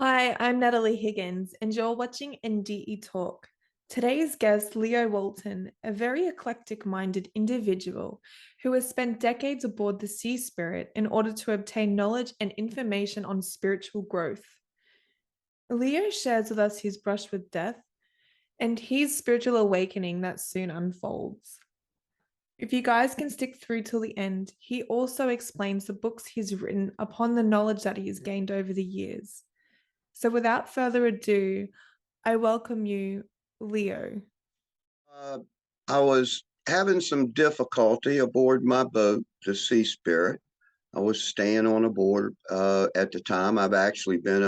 Hi, I'm Natalie Higgins, and you're watching NDE Talk. Today's guest, Leo Walton, a very eclectic minded individual who has spent decades aboard the Sea Spirit in order to obtain knowledge and information on spiritual growth. Leo shares with us his brush with death and his spiritual awakening that soon unfolds. If you guys can stick through till the end, he also explains the books he's written upon the knowledge that he has gained over the years. So without further ado, I welcome you, Leo. Uh, I was having some difficulty aboard my boat, the Sea Spirit. I was staying on a board at the time. I've actually been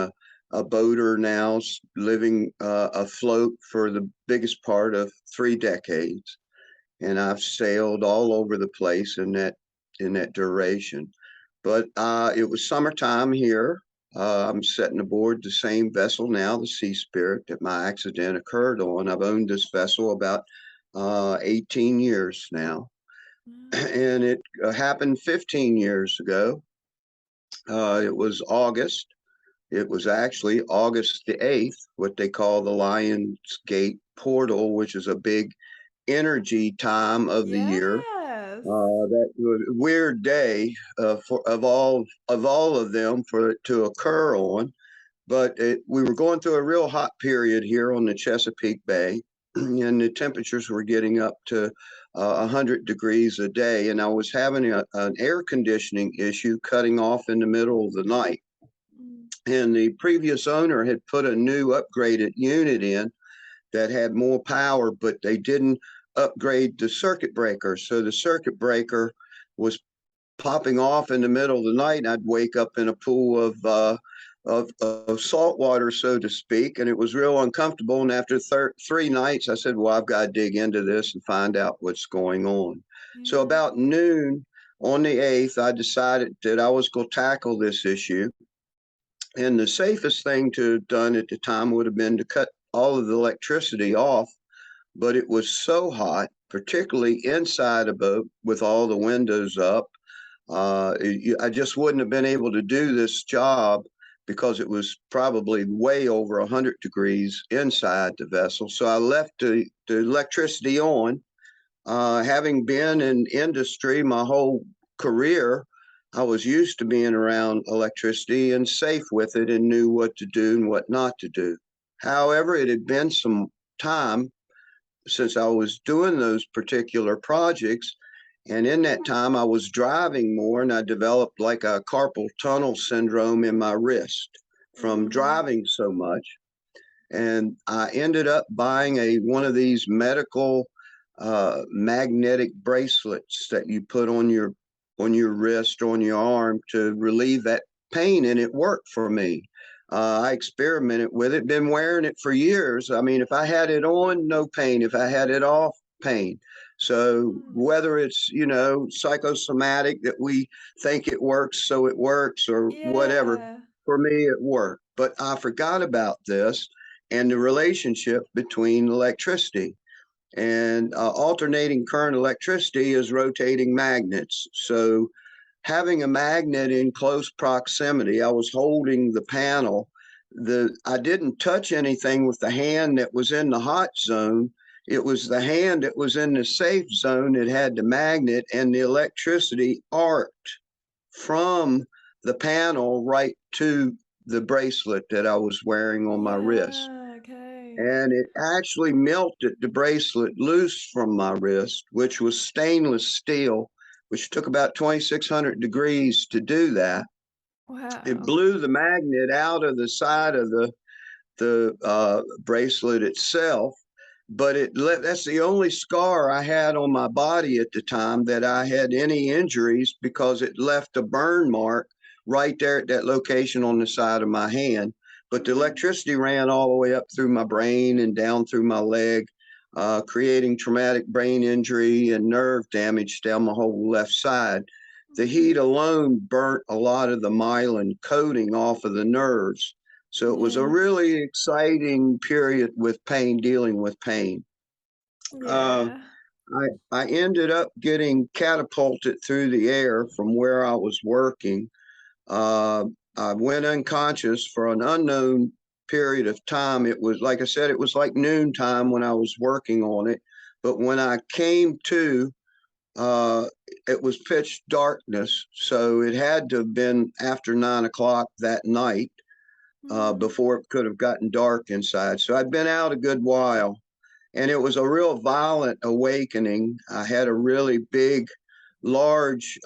a boater now, living afloat for the biggest part of 3 decades, and I've sailed all over the place in that duration. But it was summertime here. I'm sitting aboard the same vessel now, the Sea Spirit, that my accident occurred on. I've owned this vessel about 18 years now, and it happened 15 years ago. It was August. It was actually August the 8th, what they call the Lions Gate portal, which is a big energy time of the year. Yes. That was a weird day for of all of them for it to occur on. But we were going through a real hot period here on the Chesapeake Bay, and the temperatures were getting up to 100 degrees a day. And I was having an air conditioning issue cutting off in the middle of the night. And the previous owner had put a new upgraded unit in that had more power, but they didn't upgrade the circuit breaker. So the circuit breaker was popping off in the middle of the night, and I'd wake up in a pool of salt water, so to speak, and it was real uncomfortable. And after 3 nights, I said, "Well, I've got to dig into this and find out what's going on." So Yeah. about noon on the 8th, I decided that I was going to tackle this issue. And the safest thing to have done at the time would have been to cut all of the electricity off, but it was so hot, particularly inside a boat with all the windows up. I just wouldn't have been able to do this job because it was probably way over 100 degrees inside the vessel. So I left the electricity on. Having been in industry my whole career, I was used to being around electricity and safe with it and knew what to do and what not to do. However, it had been some time since I was doing those particular projects. And in that time, I was driving more, and I developed like a carpal tunnel syndrome in my wrist from Mm. driving so much. And I ended up buying a one of these medical magnetic bracelets that you put on your wrist or on your arm to relieve that pain, and it worked for me. I experimented with it, been wearing it for years. I mean, if I had it on, no pain. If I had it off, pain. So whether it's, psychosomatic that we think it works, so it works, or whatever, Yeah. for me, it worked. But I forgot about this and the relationship between electricity. And alternating current electricity is rotating magnets. So having a magnet in close proximity, I was holding the panel. I didn't touch anything with the hand that was in the hot zone. It was the hand that was in the safe zone that had the magnet, and the electricity arced from the panel right to the bracelet that I was wearing on my wrist. Yeah. Okay. And it actually melted the bracelet loose from my wrist, which was stainless steel, which took about 2,600 degrees to do that. It Wow. blew the magnet out of the side of the bracelet itself, but that's the only scar I had on my body at the time that I had any injuries, because it left a burn mark right there at that location on the side of my hand. But the Mm. electricity ran all the way up through my brain and down through my leg, creating traumatic brain injury and nerve damage down my whole left side. The heat alone burnt a lot of the myelin coating off of the nerves. So it was a Yeah. really exciting period with pain, dealing with pain. Uh, Yeah. I ended up getting catapulted through the air from where I was working. I went unconscious for an unknown period of time. It was, like I said, it was like noontime when I was working on it. But when I came to, uh, it was pitch darkness. So it had to have been after 9 o'clock that night, Mm. before it could have gotten dark inside. So I'd been out a good while, and it was a real violent awakening. I had a really big, large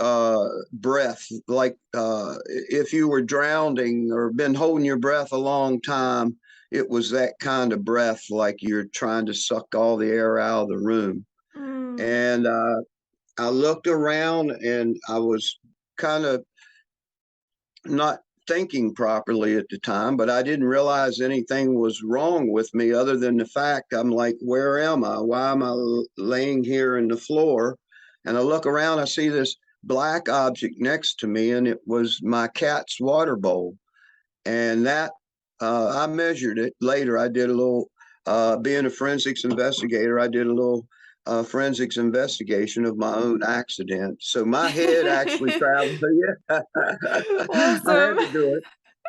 breath, like if you were drowning or been holding your breath a long time. It was that kind of breath, like you're trying to suck all the air out of the room. Mm. And I looked around, and I was kind of not thinking properly at the time, but I didn't realize anything was wrong with me other than the fact I'm like, where am I? Why am I laying here in the floor? And I look around, I see this black object next to me, and it was my cat's water bowl. And that, I measured it later. I did a little, being a forensics investigator, I did a little forensics investigation of my own accident. So my head actually traveled. Yeah, I Awesome. had to do it.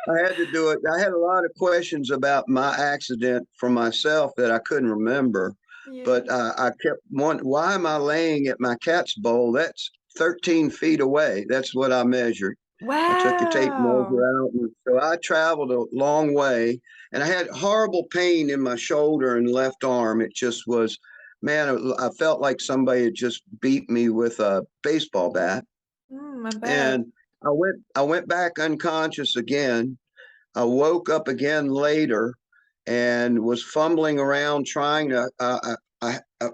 I had to do it. I had a lot of questions about my accident for myself that I couldn't remember, Yeah. but I kept wondering, why am I laying at my cat's bowl? That's 13 feet away. That's what I measured. I took a tape Wow. measure out, and so I traveled a long way, and I had horrible pain in my shoulder and left arm. It just was, man, I felt like somebody had just beat me with a baseball bat. I bet. And I went back unconscious again. I woke up again later and was fumbling around trying to.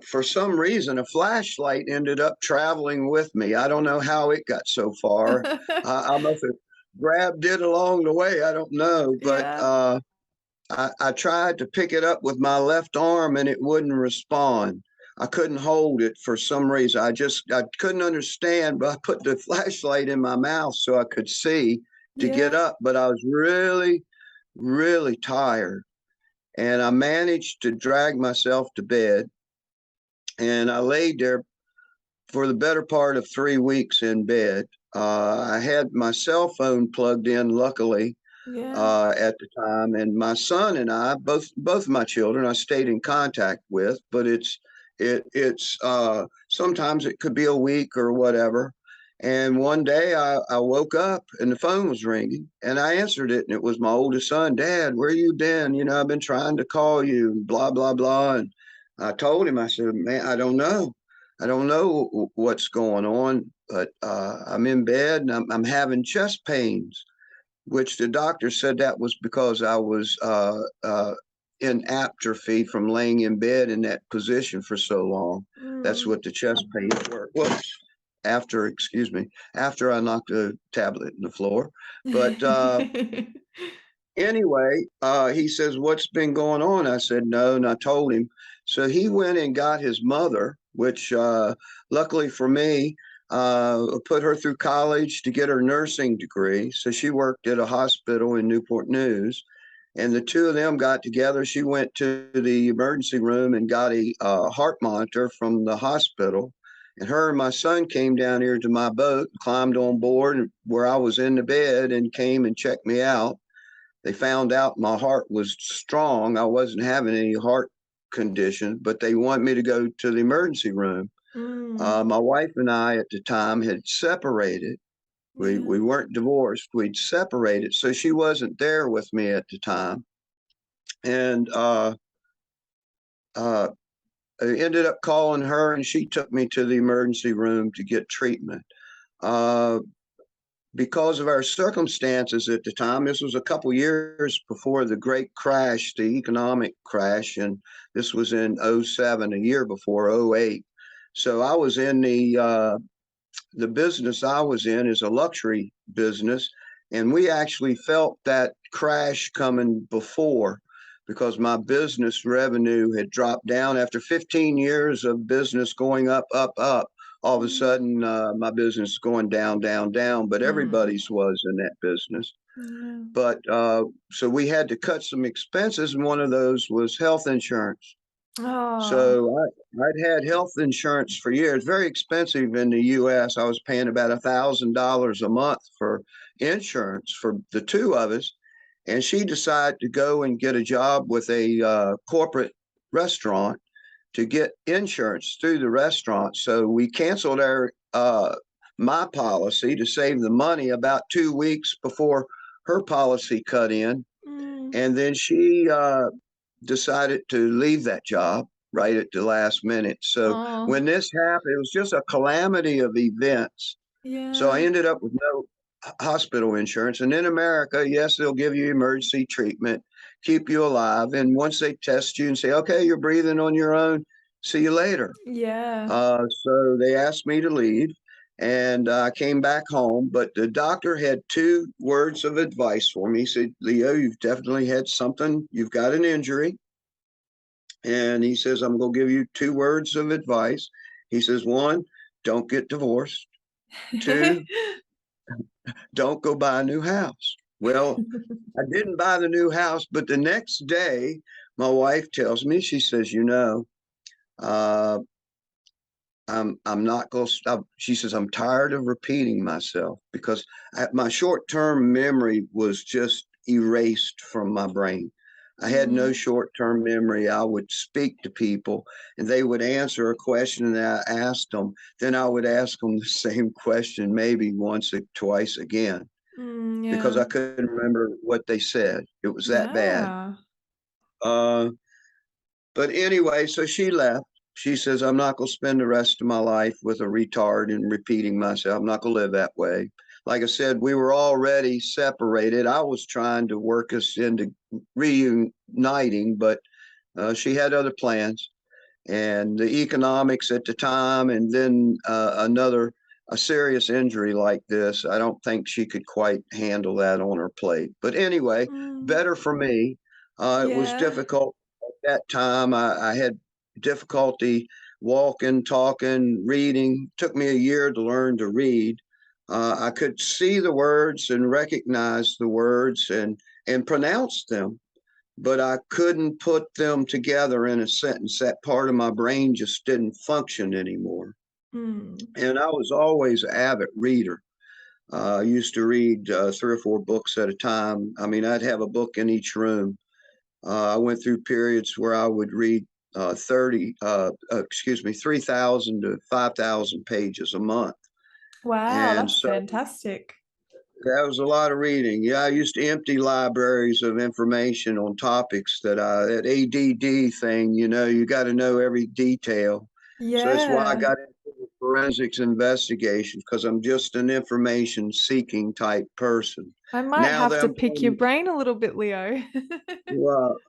For some reason, a flashlight ended up traveling with me. I don't know how it got so far. I must have grabbed it along the way. I don't know, but Yeah. I tried to pick it up with my left arm, and it wouldn't respond. I couldn't hold it for some reason. I couldn't understand, but I put the flashlight in my mouth so I could see to get Yeah. up. But I was really, really tired, and I managed to drag myself to bed. And I laid there for the better part of 3 weeks in bed. I had my cell phone plugged in, luckily, Yeah. at the time, and my son and I, both of my children, I stayed in contact with. But it's sometimes it could be a week or whatever. And one day I woke up and the phone was ringing, and I answered it, and it was my oldest son. Dad, where you been? I've been trying to call you, blah blah blah. And I told him, I said, man, I don't know what's going on, but I'm in bed, and I'm having chest pains, which the doctor said that was because I was in atrophy from laying in bed in that position for so long. That's Mm. what the chest pains were. Whoops. Excuse me, after I knocked a tablet in the floor. But anyway, he says, "What's been going on?" I said, "No," and I told him. So he went and got his mother, which luckily for me, put her through college to get her nursing degree. So she worked at a hospital in Newport News, and the two of them got together. She went to the emergency room and got a heart monitor from the hospital. And her and my son came down here to my boat, climbed on board where I was in the bed, and came and checked me out. They found out my heart was strong. I wasn't having any heart condition, but they want me to go to the emergency room. Mm. My wife and I at the time had separated. We Yeah. weren't divorced. We'd separated, so she wasn't there with me at the time. And uh, I ended up calling her, and she took me to the emergency room to get treatment. Uh, because of our circumstances at the time, this was a couple years before the great crash, the economic crash, and this was in '07, a year before '08. So I was in the business I was in is a luxury business, and we actually felt that crash coming before, because my business revenue had dropped down after 15 years of business going up, up, up. All of a Mm. sudden, my business is going down, down, down, but Mm. everybody's was in that business. Yeah. But so we had to cut some expenses, and one of those was health insurance. Oh, So I'd had health insurance for years, very expensive in the US. I was paying about $1,000 a month for insurance for the two of us. And she decided to go and get a job with a corporate restaurant to get insurance through the restaurant. So we canceled our my policy to save the money about 2 weeks before her policy cut in. mm, And then she decided to leave that job right at the last minute. So oh, when this happened, it was just a calamity of events. So I yeah, ended up with no hospital insurance. And in America, yes, they'll give you emergency treatment, keep you alive. And once they test you and say, okay, you're breathing on your own, see you later. yeah. So they asked me to leave and I came back home. But the doctor had two words of advice for me. He said, Leo, you've definitely had something, you've got an injury. And he says, I'm going to give you two words of advice. He says, one, don't get divorced. Two, don't go buy a new house. Well, I didn't buy the new house, but the next day, my wife tells me, she says, uh, I'm not going to stop. She says, I'm tired of repeating myself because my short term memory was just erased from my brain. I had no Mm, short term memory. I would speak to people and they would answer a question that I asked them. Then I would ask them the same question, maybe once or twice again, because yeah, I couldn't remember what they said. It was that bad. yeah. Uh, but anyway, so she left. She says, I'm not going to spend the rest of my life with a retard and repeating myself. I'm not going to live that way. Like I said, we were already separated. I was trying to work us into reuniting, but she had other plans. And the economics at the time, and then a serious injury like this, I don't think she could quite handle that on her plate. But anyway, Mm, better for me. It was yeah. difficult at that time. I had difficulty walking, talking, reading. It took me a year to learn to read. I could see the words and recognize the words and pronounce them, but I couldn't put them together in a sentence. That part of my brain just didn't function anymore. Mm, And I was always an avid reader. I used to read 3 or 4 books at a time. I mean, I'd have a book in each room. I went through periods where I would read 3,000 to 5,000 pages a month. wow, And that's so fantastic. that was a lot of reading. Yeah, I used to empty libraries of information on topics that ADD thing, you got to know every detail. So that's why I Yeah. got into forensics investigation because I'm just an information seeking type person. I might Now have that to I'm pick your 20, brain a little bit, Leo. well,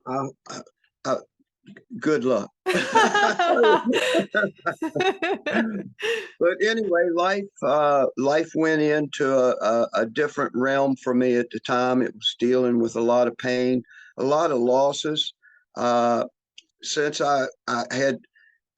good luck. But anyway, life went into a different realm for me at the time. It was dealing with a lot of pain, a lot of losses. Uh, since I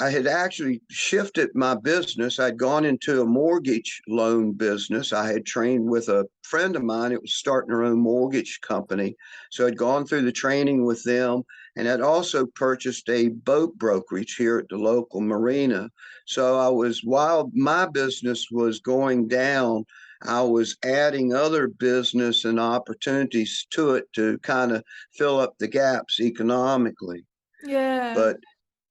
had actually shifted my business. I'd gone into a mortgage loan business. I had trained with a friend of mine. It was starting her own mortgage company. So I'd gone through the training with them and I'd also purchased a boat brokerage here at the local marina. So while my business was going down, I was adding other business and opportunities to it to kind of fill up the gaps economically. Yeah. But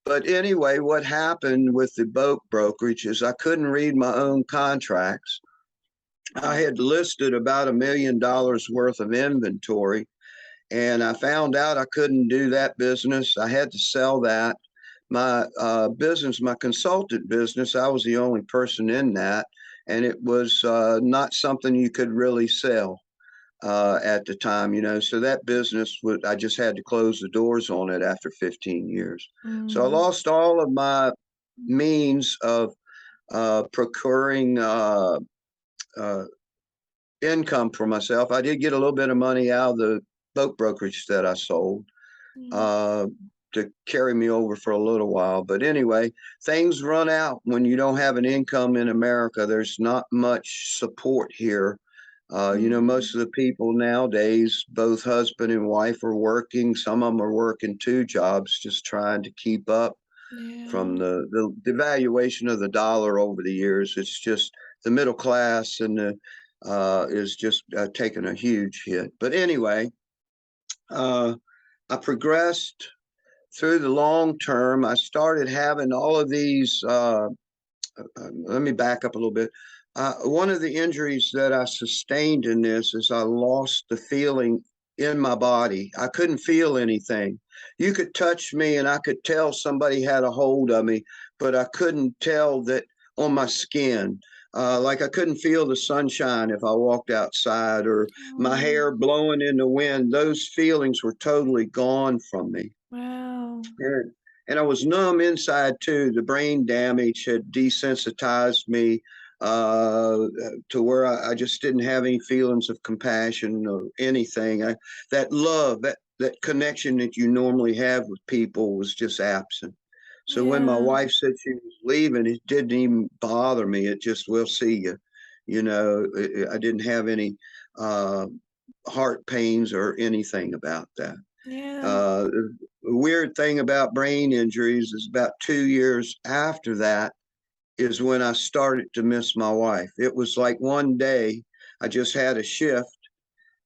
but anyway, what happened with the boat brokerage is I couldn't read my own contracts. I Oh. had listed about $1 million worth of inventory, and I found out I couldn't do that business. I had to sell that. My business, my consultant business, I was the only person in that, and it was not something you could really sell at the time. So that business would, I just had to close the doors on it after 15 years. So I Mm, lost all of my means of procuring uh, income for myself. I did get a little bit of money out of the boat brokerage that I sold mm, uh, to carry me over for a little while. But anyway, things run out when you don't have an income in America. There's not much support here Mm. Most of the people nowadays, both husband and wife are working. Some of them are working two jobs, just trying to keep up from Yeah. the devaluation of the dollar over the years. It's just the middle class and the is just taking a huge hit. But anyway, uh, I progressed through the long term. I started having all of these. Let me back up a little bit. One of the injuries that I sustained in this is I lost the feeling in my body. I couldn't feel anything. You could touch me and I could tell somebody had a hold of me, but I couldn't tell that on my skin. Like I couldn't feel the sunshine if I walked outside or my Oh, hair blowing in the wind. Those feelings were totally gone from me. wow. And, and I was numb inside too. The brain damage had desensitized me to where I just didn't have any feelings of compassion or anything. That love, that connection that you normally have with people was just absent. So when my Yeah. wife said she was leaving, it didn't even bother me. It just, we'll see you. I didn't have any uh, heart pains or anything about that. Yeah. The weird thing about brain injuries is about 2 years after that is when I started to miss my wife. It was like one day I just had a shift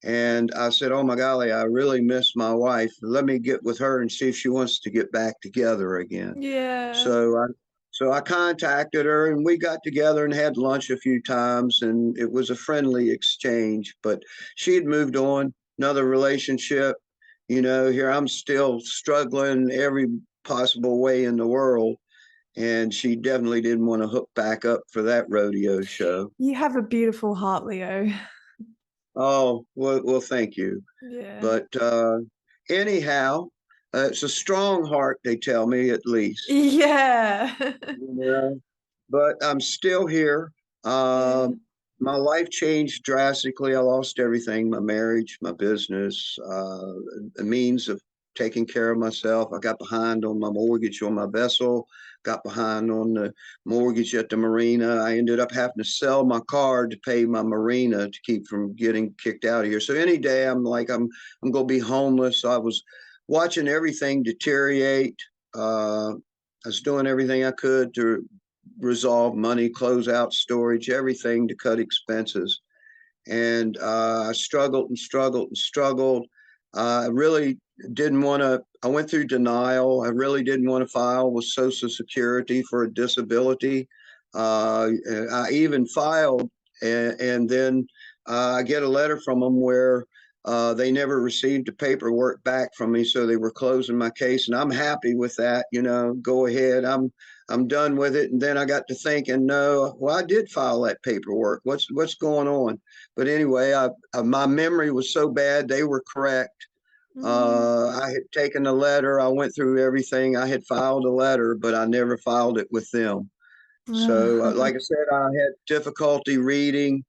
and I said, "Oh my golly, I really miss my wife. Let me get with her and see if she wants to get back together again." Yeah. So I so I contacted her and we got together and had lunch a few times and it was a friendly exchange, but she had moved on, another relationship. Here I'm still struggling every possible way in the world. And she definitely didn't want to hook back up for that rodeo show. You have a beautiful heart, Leo. Oh, well, thank you. Yeah. But anyhow, it's a strong heart, they tell me at least. Yeah. Yeah, but I'm still here. Yeah. My life changed drastically. I lost everything, my marriage, my business, the means of taking care of myself. I got behind on my mortgage on my vessel, got behind on the mortgage at the marina. I ended up having to sell my car to pay my marina to keep from getting kicked out of here. So any day I'm like, I'm going to be homeless. I was watching everything deteriorate. I was doing everything I could to resolve money, close out storage, everything to cut expenses. And I struggled and struggled and struggled. I really didn't want to, I went through denial. I really didn't want to file with Social Security for a disability. I even filed, and then I get a letter from them where they never received the paperwork back from me, so they were closing my case, and I'm happy with that. Go ahead. I'm done with it. And then I got to thinking, no, well, I did file that paperwork. What's going on? But anyway, my memory was so bad. They were correct. Mm. I had taken a letter. I went through everything. I had filed a letter, but I never filed it with them. So, like I said, I had difficulty reading.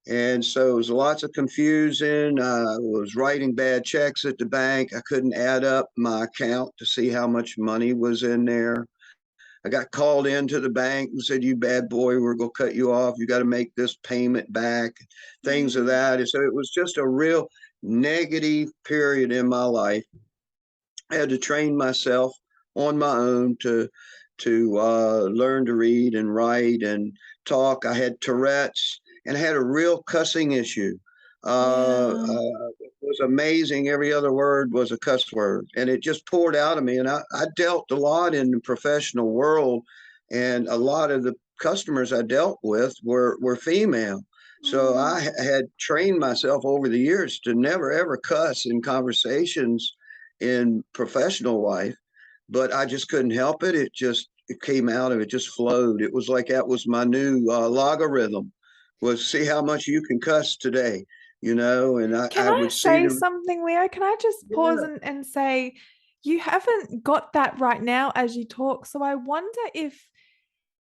And so it was lots of confusion. I was writing bad checks at the bank. I couldn't add up my account to see how much money was in there. I got called into the bank and said, "You bad boy, we're going to cut you off. You got to make this payment back," things of Mm. that. And so it was just a real negative period in my life. I had to train myself on my own to learn to read and write and talk. I had Tourette's and I had a real cussing issue. Yeah. It was amazing. Every other word was a cuss word, and it just poured out of me. And I dealt a lot in the professional world, and a lot of the customers I dealt with were female. So Mm. I had trained myself over the years to never ever cuss in conversations in professional life, but I just couldn't help it. It came out of it, just flowed. It was like that was my new logarithm, was see how much you can cuss today, and Can I I would see say the, something, Leo? Can I just pause yeah, and say you haven't got that right now as you talk? So I wonder if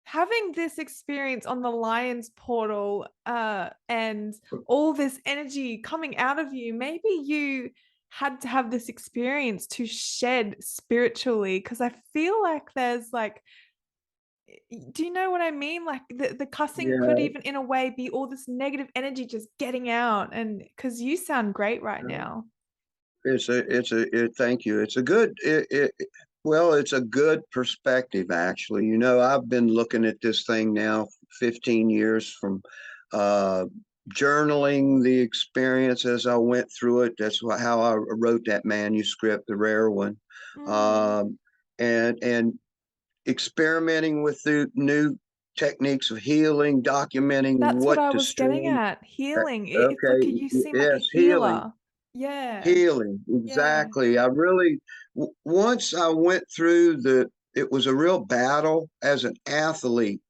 having this experience on the Lions portal and all this energy coming out of you, maybe you had to have this experience to shed spiritually, because I feel like there's like Do you know what I mean? Like the cussing could Yeah. even in a way be all this negative energy just getting out. And because you sound great right now. Thank you. It's a good, well, it's a good perspective, actually. You know, I've been looking at this thing now 15 years from uh, journaling the experience as I went through it. That's how I wrote that manuscript, the rare one. Mm, Um, and experimenting with the new techniques of healing, documenting that's what what I to was getting stream. at. Uh, Healing. It's like Okay, you seem like a yes, healing. healer. Yeah. Healing, Yeah. exactly. I really, once I went through it was a real battle as an athlete.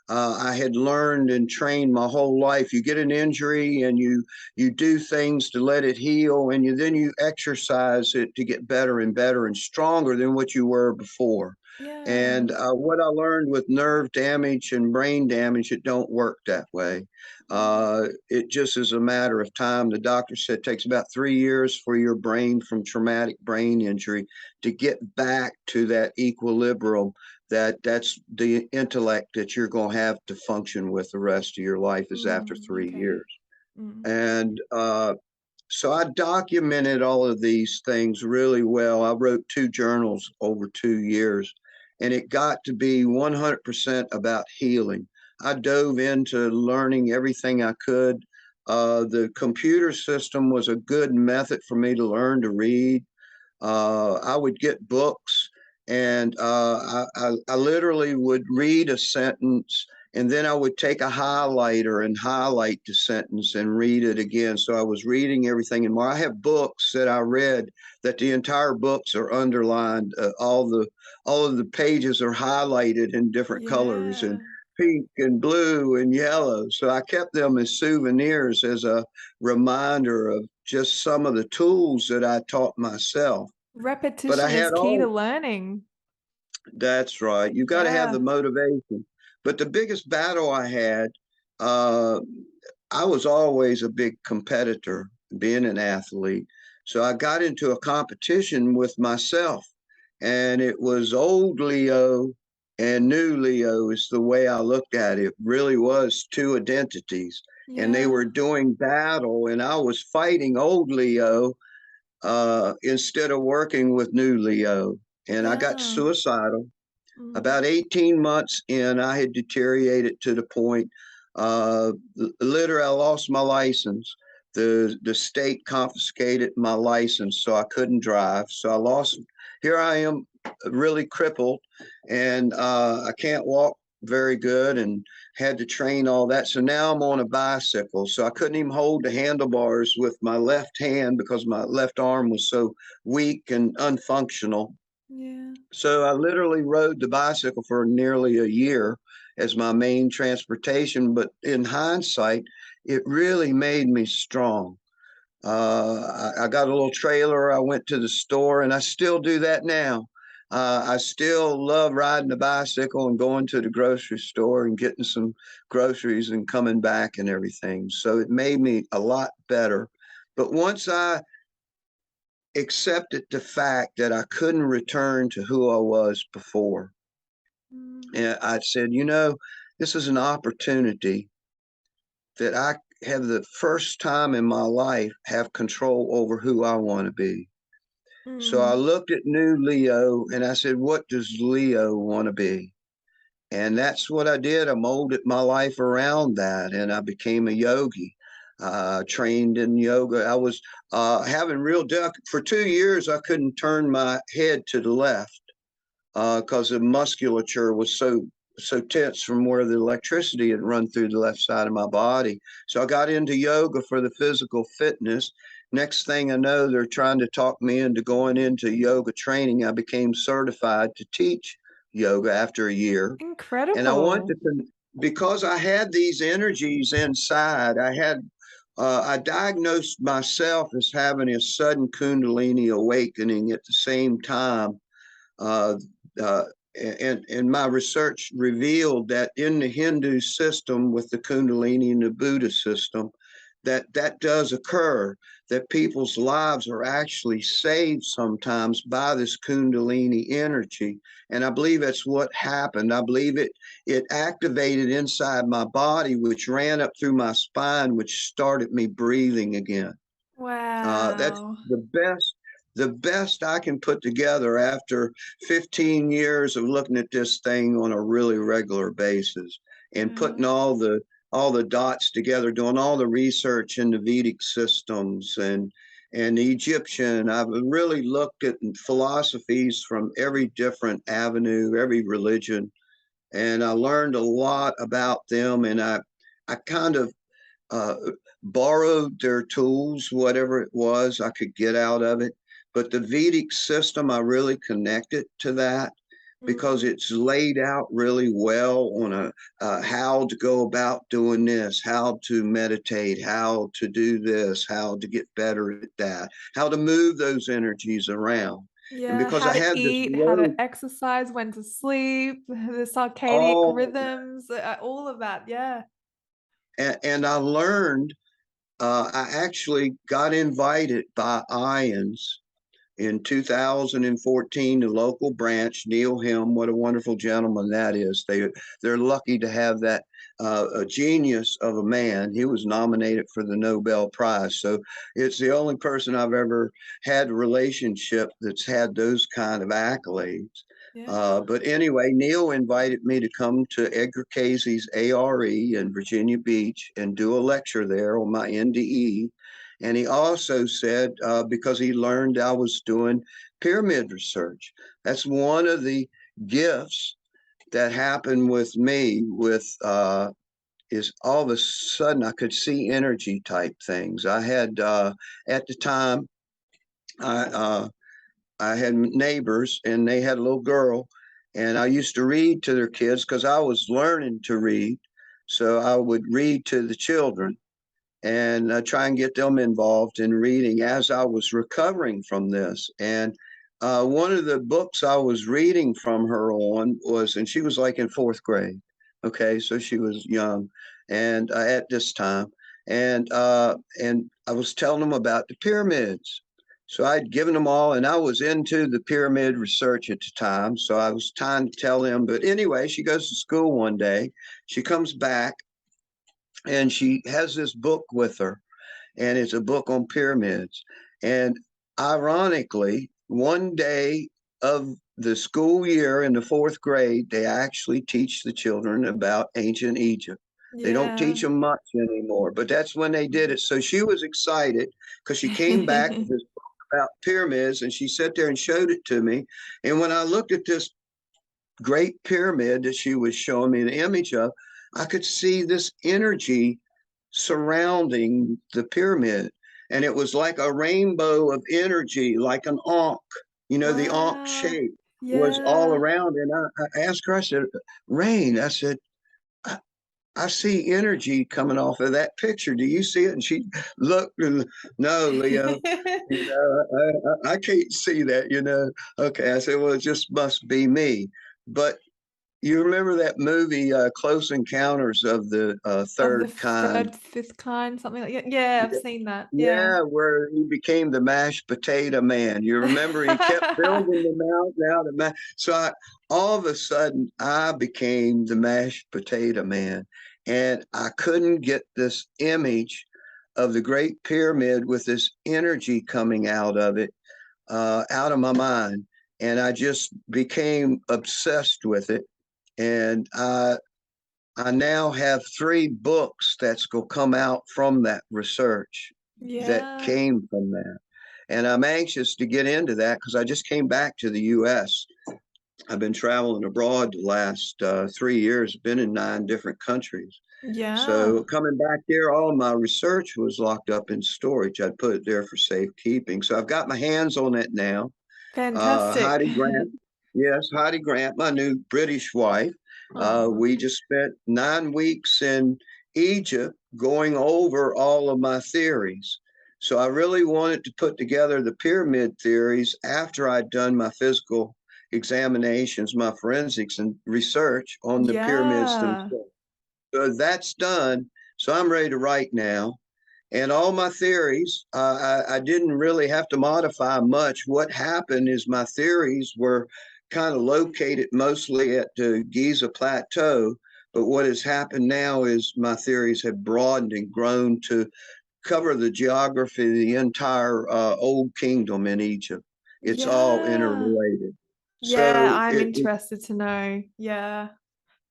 I had learned and trained my whole life. You get an injury and you do things to let it heal, and then you exercise it to get better and better and stronger than what you were before. Yeah. And what I learned with nerve damage and brain damage, it don't work that way. Mm, It just is a matter of time. The doctor said it takes about 3 years for your brain from traumatic brain injury to get back to that equilibrium that's the intellect that you're going to have to function with the rest of your life is after three okay. years. Mm, And so I documented all of these things really well. I wrote 2 journals over 2 years, and it got to be 100% about healing. I dove into learning everything I could. The computer system was a good method for me to learn to read. I would get books, and I literally would read a sentence, and then I would take a highlighter and highlight the sentence and read it again. So I was reading everything and more. I have books that I read that the entire books are underlined. All of the pages are highlighted in different colors and yeah. pink and blue and yellow. So I kept them as souvenirs as a reminder of just some of the tools that I taught myself. But I Repetition is had key to all, learning. that's right. You got to have the Yeah. motivation. But the biggest battle I had, uh, I was always a big competitor, being an athlete. So I got into a competition with myself, and it was old Leo and new Leo, is the way I looked at it. It really was two identities, and they were Yeah. doing battle, and I was fighting old Leo instead of working with new Leo. And I got Yeah. suicidal. Mm, About 18 months in, I had deteriorated to the point, uh, literally, I lost my license. The state confiscated my license, so I couldn't drive. So I lost. Here I am, really crippled, and I can't walk very good, and had to train all that. So now I'm on a bicycle. So I couldn't even hold the handlebars with my left hand because my left arm was so weak and unfunctional. yeah. So I literally rode the bicycle for nearly a year as my main transportation. But in hindsight, it really made me strong. I got a little trailer. I went to the store, and I still do that now. I still love riding the bicycle and going to the grocery store and getting some groceries and coming back and everything. So it made me a lot better. But once I accepted the fact that I couldn't return to who I was before, Mm, and I said, you know, this is an opportunity that I have the first time in my life have control over who I want to be. So I mm, looked at new Leo and I said, what does Leo want to be? And that's what I did. I molded my life around that, and I became a yogi. Trained in yoga. I was having real duck for 2 years. I couldn't turn my head to the left because the musculature was so tense from where the electricity had run through the left side of my body. So I got into yoga for the physical fitness. Next thing I know, they're trying to talk me into going into yoga training. I became certified to teach yoga after a year. And I wanted incredible. to, because I had these energies inside, I diagnosed myself as having a sudden Kundalini awakening at the same time. Uh, uh, and my research revealed that in the Hindu system with the Kundalini and the Buddha system, that does occur. that people's lives are actually saved sometimes by this Kundalini energy. And I believe that's what happened. I believe it activated inside my body, which ran up through my spine, which started me breathing again. That's Wow. the best I can put together after 15 years of looking at this thing on a really regular basis and Yeah. putting all the dots together, doing all the research in the Vedic systems and the Egyptian. I've really looked at philosophies from every different avenue, every religion, and I learned a lot about them. And I kind of uh, borrowed their tools, whatever it was I could get out of it. But the Vedic system, I really connected to that because Mm. it's laid out really well on how to go about doing this, how to meditate, how to do this, how to get better at that, how to move those energies around. And Yeah, because how I to had this eat, how to road, exercise, when to sleep, the circadian all rhythms, all of that. Yeah. and I learned. I actually got invited by IONS in 2014, the local branch, Neil Him, what a wonderful gentleman that is. They're lucky to have that a genius of a man. He was nominated for the Nobel Prize. So it's the only person I've ever had a relationship that's had those kind of accolades. Yeah. But anyway, Neil invited me to come to Edgar Casey's ARE in Virginia Beach and do a lecture there on my NDE. And he also said, because he learned I was doing pyramid research, that's one of the gifts that happened with me is all of a sudden I could see energy type things. I had at the time I I had neighbors and they had a little girl, and I used to read to their kids because I was learning to read. So I would read to the children and try and get them involved in reading as I was recovering from this. And one of the books I was reading from her on was, and she was like in fourth grade. Okay, so she was young, and at this time, and I was telling them about the pyramids. So I'd given them all, and I was into the pyramid research at the time. So I was trying to tell them. But anyway, she goes to school one day. She comes back and she has this book with her, and it's a book on pyramids. And ironically, one day of the school year in the fourth grade, they actually teach the children about ancient Egypt. They don't teach Yeah. them much anymore, but that's when they did it. So she was excited because she came back with this book about pyramids and she sat there and showed it to me. And when I looked at this great pyramid that she was showing me the image of, I could see this energy surrounding the pyramid. And it was like a rainbow of energy, like an ankh, the ankh Wow. shape was all Yeah. around. And I asked her, I said, Rain, I said, I see energy coming off of that picture. Do you see it? And she looked and no, Leo, I can't see that. Okay. I said, well, it just must be me. But you remember that movie, Close Encounters of the Of the Third Kind? third, fifth kind, something like that. Yeah, I've Yeah, seen that. Yeah. yeah, where he became the mashed potato man. You remember he kept building them out now. So all of a sudden, I became the mashed potato man, and I couldn't get this image of the Great Pyramid with this energy coming out of it out of my mind, and I just became obsessed with it. And I now have three books that's going to come out from that research that Yeah. came from that. And I'm anxious to get into that because I just came back to the US. I've been traveling abroad the last 3 years, been in 9 different countries. So Yeah. coming back there, all of my research was locked up in storage. I'd put it there for safekeeping. So I've got my hands on it now. Fantastic. Heidi Grant. Yes, Heidi Grant, my new British wife. Oh, We just spent 9 weeks in Egypt going over all of my theories. So I really wanted to put together the pyramid theories after I'd done my physical examinations, my forensics and research on the pyramids yeah. themselves. So that's done. So I'm ready to write now. And all my theories, I didn't really have to modify much. What happened is my theories were kind of located mostly at the Giza Plateau. But what has happened now is my theories have broadened and grown to cover the geography of the entire Old Kingdom in Egypt. It's all Yeah. interrelated. Yeah, So I'm interested to know. Yeah.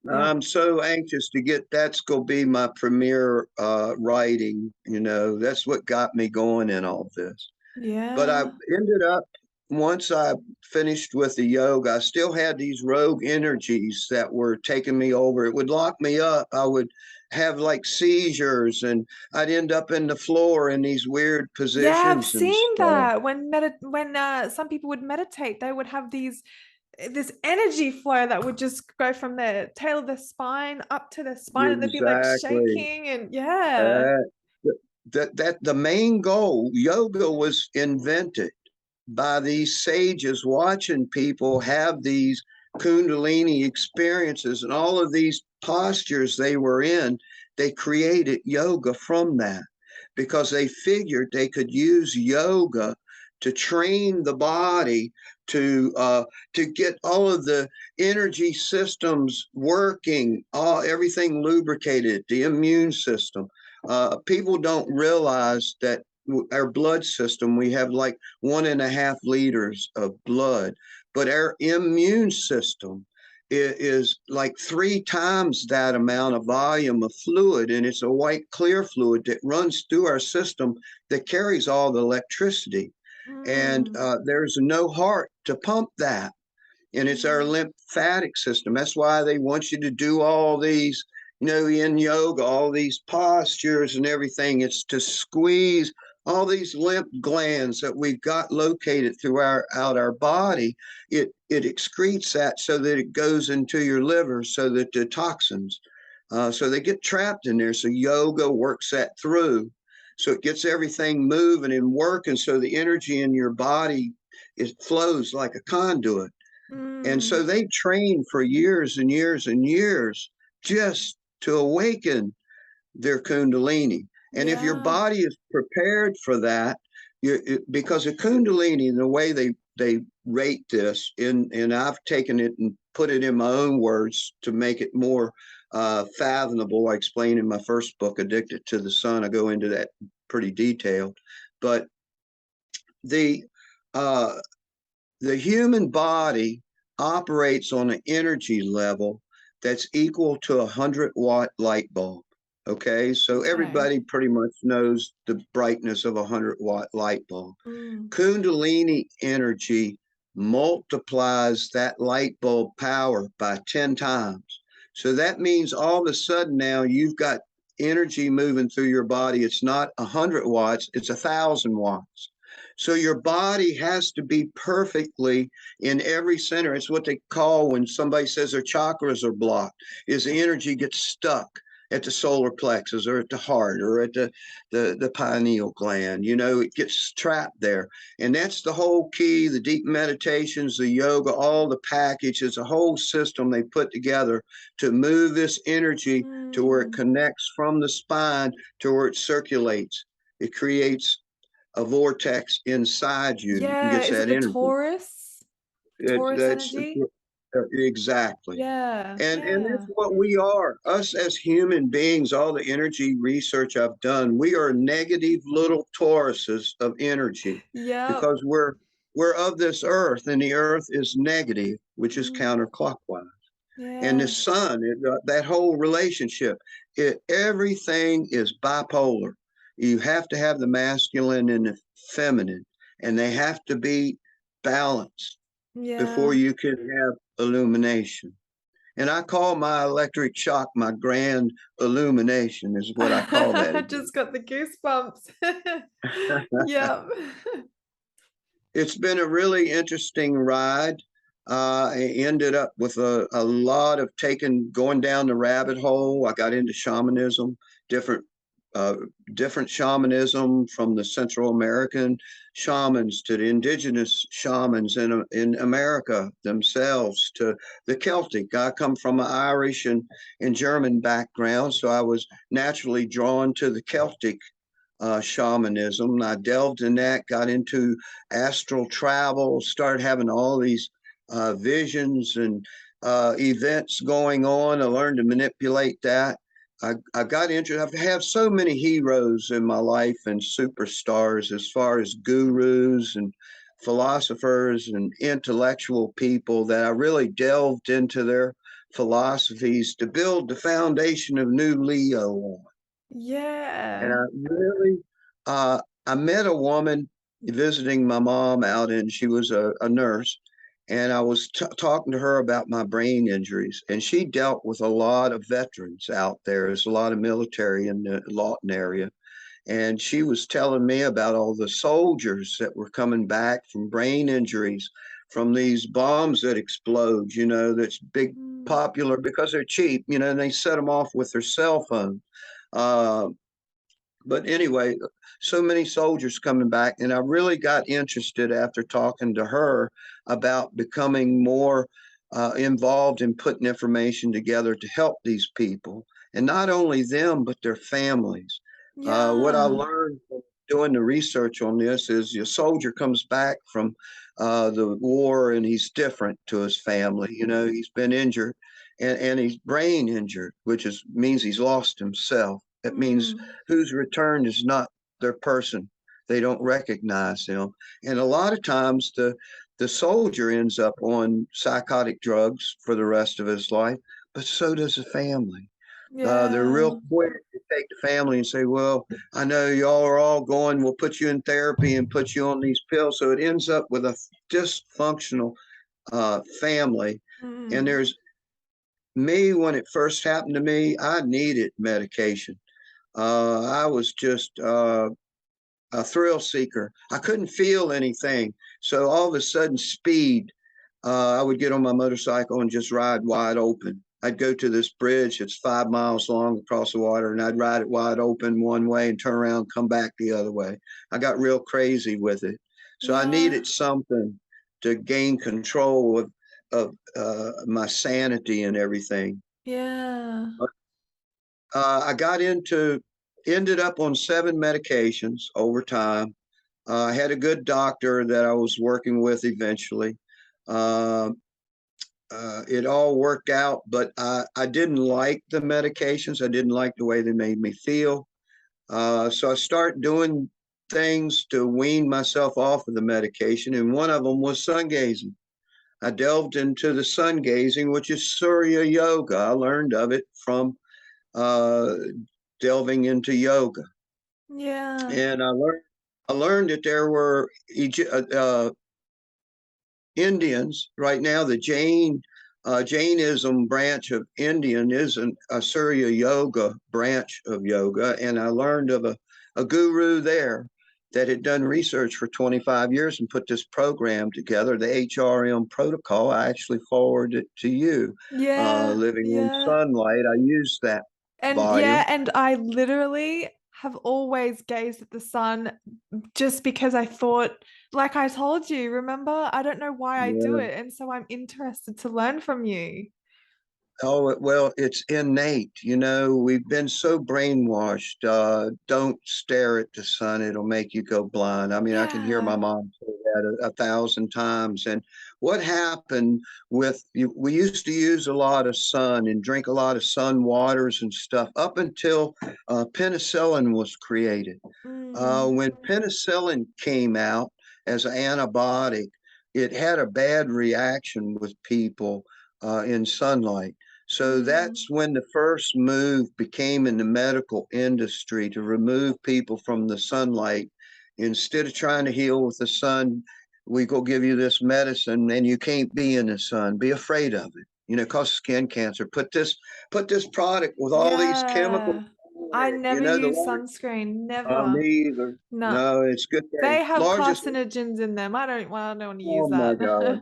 Yeah. I'm so anxious to get that's going to be my premier writing. That's what got me going in all this. But I Yeah. ended up, once I finished with the yoga, I still had these rogue energies that were taking me over. It would lock me up. I would have like seizures, and I'd end up in the floor in these weird Yeah, I've positions and seen stuff. that when some people would meditate, they would have this energy flow that would just go from the tail of the spine up to the spine, and they'd be like Exactly. shaking, and yeah. Uh, that the main goal, yoga was invented by these sages watching people have these kundalini experiences and all of these postures they were in. They created yoga from that because they figured they could use yoga to train the body to get all of the energy systems working, all everything lubricated, the immune system. People don't realize that our blood system, we have like 1.5 liters of blood, but our immune system is like 3 times that amount of volume of fluid, and it's a white clear fluid that runs through our system that carries all the electricity. And Mm, there's no heart to pump that, and it's our mm, lymphatic system. That's why they want you to do all these, in yoga, all these postures and everything. It's to squeeze all these lymph glands that we've got located throughout our body. It excretes that so that it goes into your liver, so that the toxins, so they get trapped in there. So yoga works that through. So it gets everything moving and working. So the energy in your body, it flows like a conduit. And so mm. they train for years and years and years just to awaken their kundalini. And if your Yeah. body is prepared for that, because a kundalini, the way they rate this, and I've taken it and put it in my own words to make it more fathomable. I explain in my first book, Addicted to the Sun. I go into that pretty detailed. But the uh, the human body operates on an energy level that's equal to 100-watt light bulb. Okay, so Okay. everybody pretty much knows the brightness of a 100-watt light bulb. Mm. Kundalini energy multiplies that light bulb power by 10 times. So that means all of a sudden now you've got energy moving through your body. It's not 100 watts, it's 1,000 watts. So your body has to be perfectly in every center. It's what they call, when somebody says their chakras are blocked, is the energy gets stuck at the solar plexus or at the heart or at the pineal gland. It gets trapped there. And that's the whole key, the deep meditations, the yoga, all the package. It's a whole system they put together to move this energy to where it Mm. connects from the spine to where it circulates. It creates a vortex inside you and Yeah. gets Is it that the energy. Taurus? Taurus That's energy? exactly. Yeah. And that's Yeah. what we are. Us as human beings, all the energy research I've done, we are negative little Tauruses of energy Yep. because we're of this earth, and the earth is negative, which is Mm. counterclockwise. And the Yeah. sun, that whole relationship, everything is bipolar. You have to have the masculine and the feminine, and they have to be balanced before Yeah. you can have illumination. And I call my electric shock my grand illumination, is what I call that I again. just got the goosebumps. Yep. It's been a really interesting ride. I ended up with a lot of going down the rabbit hole. I got into shamanism, different uh, different shamanism, from the Central American shamans to the indigenous shamans in America themselves to the Celtic. I come from an Irish and German background, so I was naturally drawn to the Celtic shamanism. I delved in that, got into astral travel, started having all these visions and events going on. I learned to manipulate that. I got interested. I have so many heroes in my life and superstars as far as gurus and philosophers and intellectual people that I really delved into their philosophies to build the foundation of New Leo on. And Yeah. I really, I met a woman visiting my mom out in, she was a nurse, and I was talking to her about my brain injuries. And she dealt with a lot of veterans out there. There's a lot of military in the Lawton area. And she was telling me about all the soldiers that were coming back from brain injuries from these bombs that explode, that's big, Mm. popular because they're cheap, and they set them off with their cell phone. Uh, but anyway, so many soldiers coming back, and I really got interested after talking to her about becoming more involved in putting information together to help these people, and not only them but their families. What I Yeah. learned from doing the research on this is your soldier comes back from the war and he's different to his family. He's been injured and he's brain injured, which means he's lost himself. It means Mm. who's returned is not their person. They don't recognize them. And a lot of times the soldier ends up on psychotic drugs for the rest of his life, but so does the family. They're real Yeah. quick to take the family and say, well, I know y'all are all going, we'll put you in therapy and put you on these pills. So it ends up with a dysfunctional family. And Mm. there's me, when it first happened to me, I needed medication. I was just a thrill seeker. I couldn't feel anything. So all of a sudden, speed, I would get on my motorcycle and just ride wide open. I'd go to this bridge that's 5 miles long across the water, and I'd ride it wide open one way and turn around, come back the other way. I got real crazy with it. So I Yeah. needed something to gain control of my sanity and everything. Yeah. I ended up on 7 medications over time. I had a good doctor that I was working with eventually. Uh, it all worked out, but I didn't like the medications. I didn't like the way they made me feel. So I started doing things to wean myself off of the medication, and one of them was sun gazing. I delved into the sun gazing, which is Surya Yoga. I learned of it from uh, delving into yoga, Yeah. and I learned that there were Indians right now. The Jainism branch of Indian is a Surya Yoga branch of yoga, and I learned of a guru there that had done research for 25 years and put this program together, the HRM protocol. I actually forwarded it to you. Yeah. Living in Yeah. sunlight, I used that And yeah, volume. and I literally have always gazed at the sun just because I thought, like I told you, remember? I don't know why I do Yeah. it. And so I'm interested to learn from you. Oh, well, it's innate. We've been so brainwashed. Don't stare at the sun, it'll make you go blind. I mean, I can hear my Yeah. mom say that a thousand times. And what happened we used to use a lot of sun and drink a lot of sun waters and stuff up until penicillin was created. Mm. When penicillin came out as an antibiotic, it had a bad reaction with people in sunlight. So Mm. that's when the first move became in the medical industry to remove people from the sunlight. Instead of trying to heal with the sun, we go give you this medicine and you can't be in the sun. Be afraid of it. It causes skin cancer. Put this product with all these chemicals Yeah. on I it. never The use large, sunscreen, never. me either. No. No, it's good thing. They have Largest, carcinogens in them. I don't want to use oh my that. God.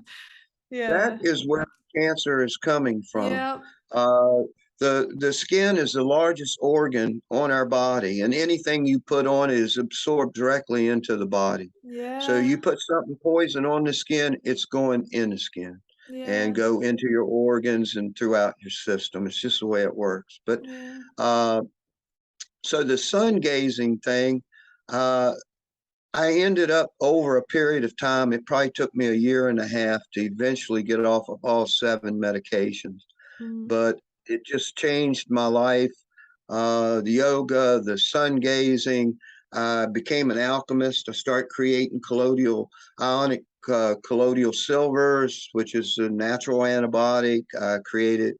That Yeah. is where cancer is coming from. Yeah. Uh, the skin is the largest organ on our body, and anything you put on it is absorbed directly into the body. So Yeah. you put something poison on the skin, it's going in the skin and Yeah. go into your organs and throughout your system. It's just the way it works. But Yeah. uh, so the sun gazing thing, Uh, I ended up over a period of time, it probably took me a year and a half to eventually get off of all 7 medications, Mm. but it just changed my life. The yoga, the sun gazing. I became an alchemist. I started creating ionic colloidal silvers, which is a natural antibiotic. I created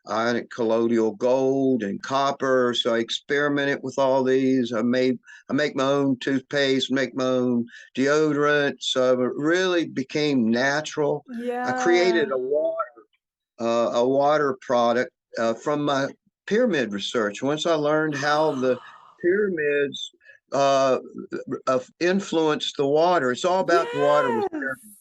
ionic colloidal gold and copper. So I experimented with all these. I make my own toothpaste, make my own deodorant. So it really became natural. I created Yeah. a water product from my pyramid research. Once I learned how the pyramids uh, influence the water, it's all about the water with Yes. pyramids.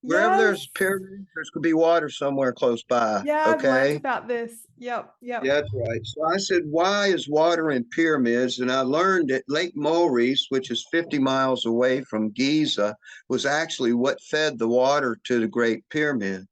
Wherever Yes. there's pyramids, there's going to be water somewhere close by. Yeah, I've learnt Okay. about this. Yep, Yeah, yep. that's right. So I said, why is water in pyramids? And I learned that Lake Maurice, which is 50 miles away from Giza, was actually what fed the water to the Great Pyramid.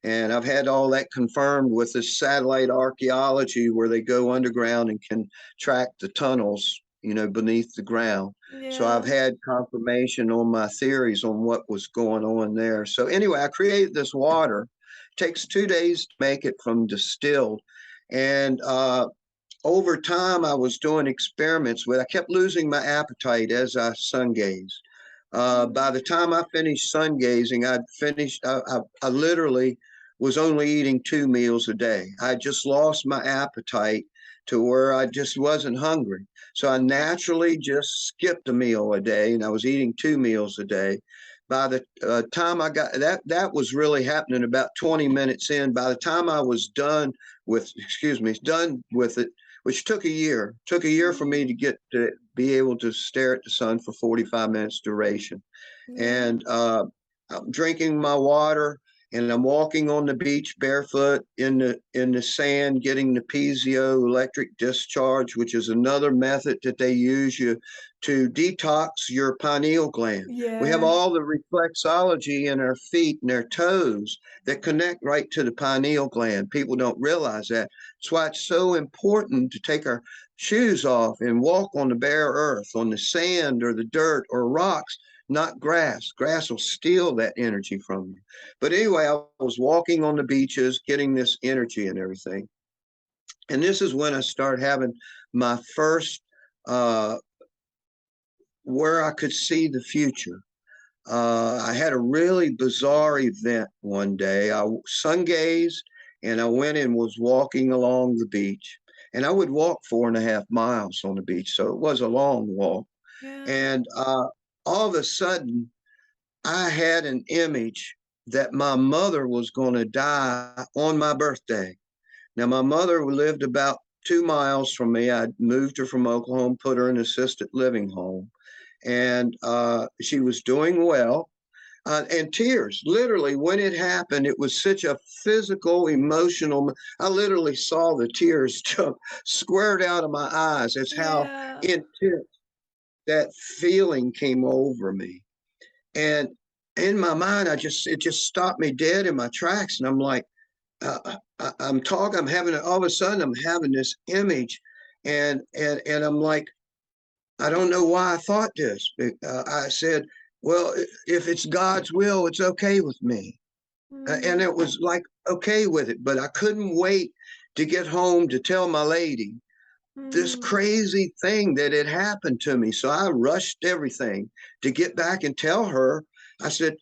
And I've had all that confirmed with this satellite archaeology where they go underground and can track the tunnels, beneath the ground. So I've Yeah. had confirmation on my theories on what was going on there. So anyway, I created this water. It takes 2 days to make it from distilled. And over time, I was doing experiments with. I kept losing my appetite as I sun gazed. By Mm. the time I finished sun gazing, I'd finished. I literally was only eating 2 meals a day. I just lost my appetite to where I just wasn't hungry. So I naturally just skipped a meal a day, and I was eating 2 meals a day. By the time I got that was really happening about 20 minutes in. By the time I was done with it, which took a year for me Mm. to get to be able to stare at the sun for 45 minutes duration. Yeah. And I'm drinking my water, and I'm walking on the beach barefoot in the sand, getting the piezoelectric discharge, which is another method that they use you to detox your pineal gland. We have Yeah. all the reflexology in our feet and our toes that connect right to the pineal gland. People don't realize that. That's why it's so important to take our shoes off and walk on the bare earth, on the sand or the dirt or rocks, not grass. Grass will steal that energy from you. But anyway, I was walking on the beaches, getting this energy and everything. And this is when I started having my first where I could see the future. I had a really bizarre event one day. I sun gazed and I went and was walking along the beach. And I would walk 4.5 miles on the beach. So it was a long walk. Yeah. And all of a sudden, I had an image that my mother was going to die on my birthday. Now, my mother lived about 2 miles from me. I moved her from Oklahoma, put her in an assisted living home, and she was doing well. And tears, literally, when it happened, it was such a physical, emotional. I literally saw the tears squared out of my eyes. That's how Yeah. intense that feeling came over me. And in my mind, it just stopped me dead in my tracks. And I'm like, I'm talking, I'm having all of a sudden, I'm having this image, and I'm like, I don't know why I thought this. I said, well, if it's God's will, it's okay with me. And Mm. it was like okay with it, but I couldn't wait to get home to tell my lady this Mm. crazy thing that had happened to me. So I rushed everything to get back and tell her. I said,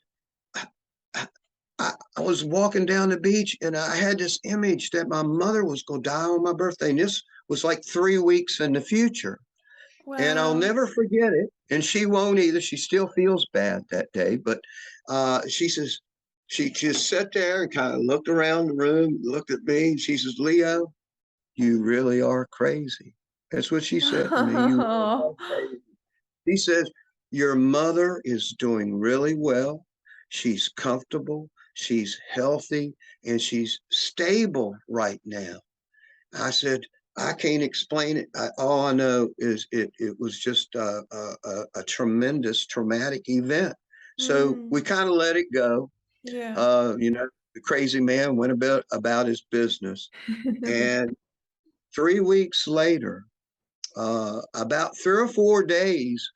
I was walking down the beach and I had this image that my mother was going to die on my birthday. And this was like 3 weeks in the future. And I'll Wow. never forget it. And she won't either. She still feels bad that day. But she says, she just sat there and kind of looked around the room, looked at me, and she says, Leo, you really are crazy. That's what she said to me. You really are crazy. He says, your mother is doing really well. She's comfortable. She's healthy and she's stable right now. I said, I can't explain it. All I know is it was just a tremendous traumatic event. So Mm. we kind of let it go. Yeah. The crazy man went about his business. And 3 weeks later, About 3 or 4 days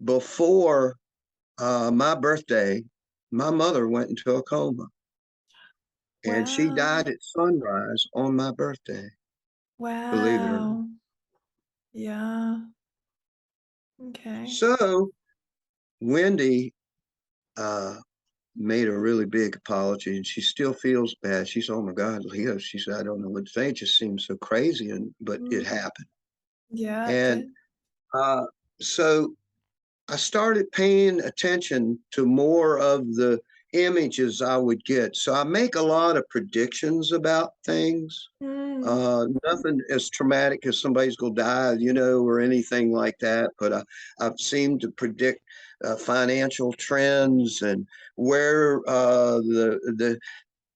before my birthday, my mother went into a coma, and she Wow. died at sunrise on my birthday, believe it or not. Wow. Yeah. Okay. So Wendy uh, made a really big apology, and she still feels bad. She's, oh my God, Leo. She said, I don't know what to say. It just seems so crazy, but it Mm, happened. yeah, it And did. uh, so I started paying attention to more of the images I would get. So I make a lot of predictions about things. Mm, Nothing as traumatic as somebody's gonna die, or anything like that. But I've seemed to predict financial trends and where the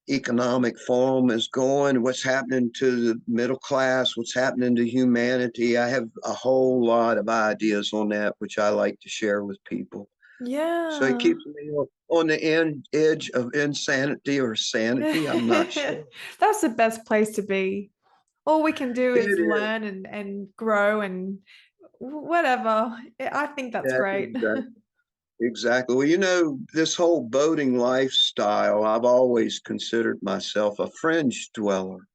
economic forum is going, what's happening to the middle class, what's happening to humanity. I have a whole lot of ideas on that, which I like to share with people. So it yeah. keeps me on the edge of insanity or sanity. I'm not sure. That's the best place to be. All we can do It is is. learn and grow and whatever. I think that's Yeah, great. exactly. Exactly. Well, this whole boating lifestyle, I've always considered myself a fringe dweller.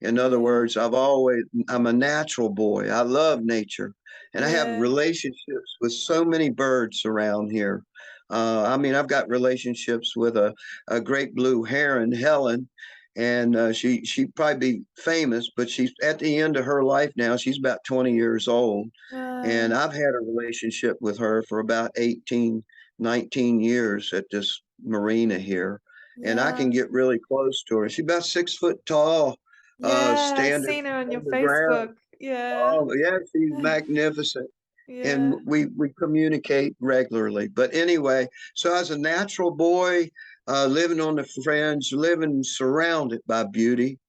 In other Yeah. words, I'm a natural boy. I love nature, and I have Yeah. relationships with so many birds around here. I mean, I've got relationships with a great blue heron, Helen, and she'd probably be famous, but she's at the end of her life now. She's about 20 years old, and Uh, I've had a relationship with her for about 18, 19 years at this marina here, and I can yeah. get really close to her. She's about 6 foot tall, Yeah, I've standard seen her on your on the ground. Facebook. Yeah. Oh, yeah, she's magnificent. And Yeah. we communicate regularly. But anyway, so as a natural boy, living on the fringe, living surrounded by beauty.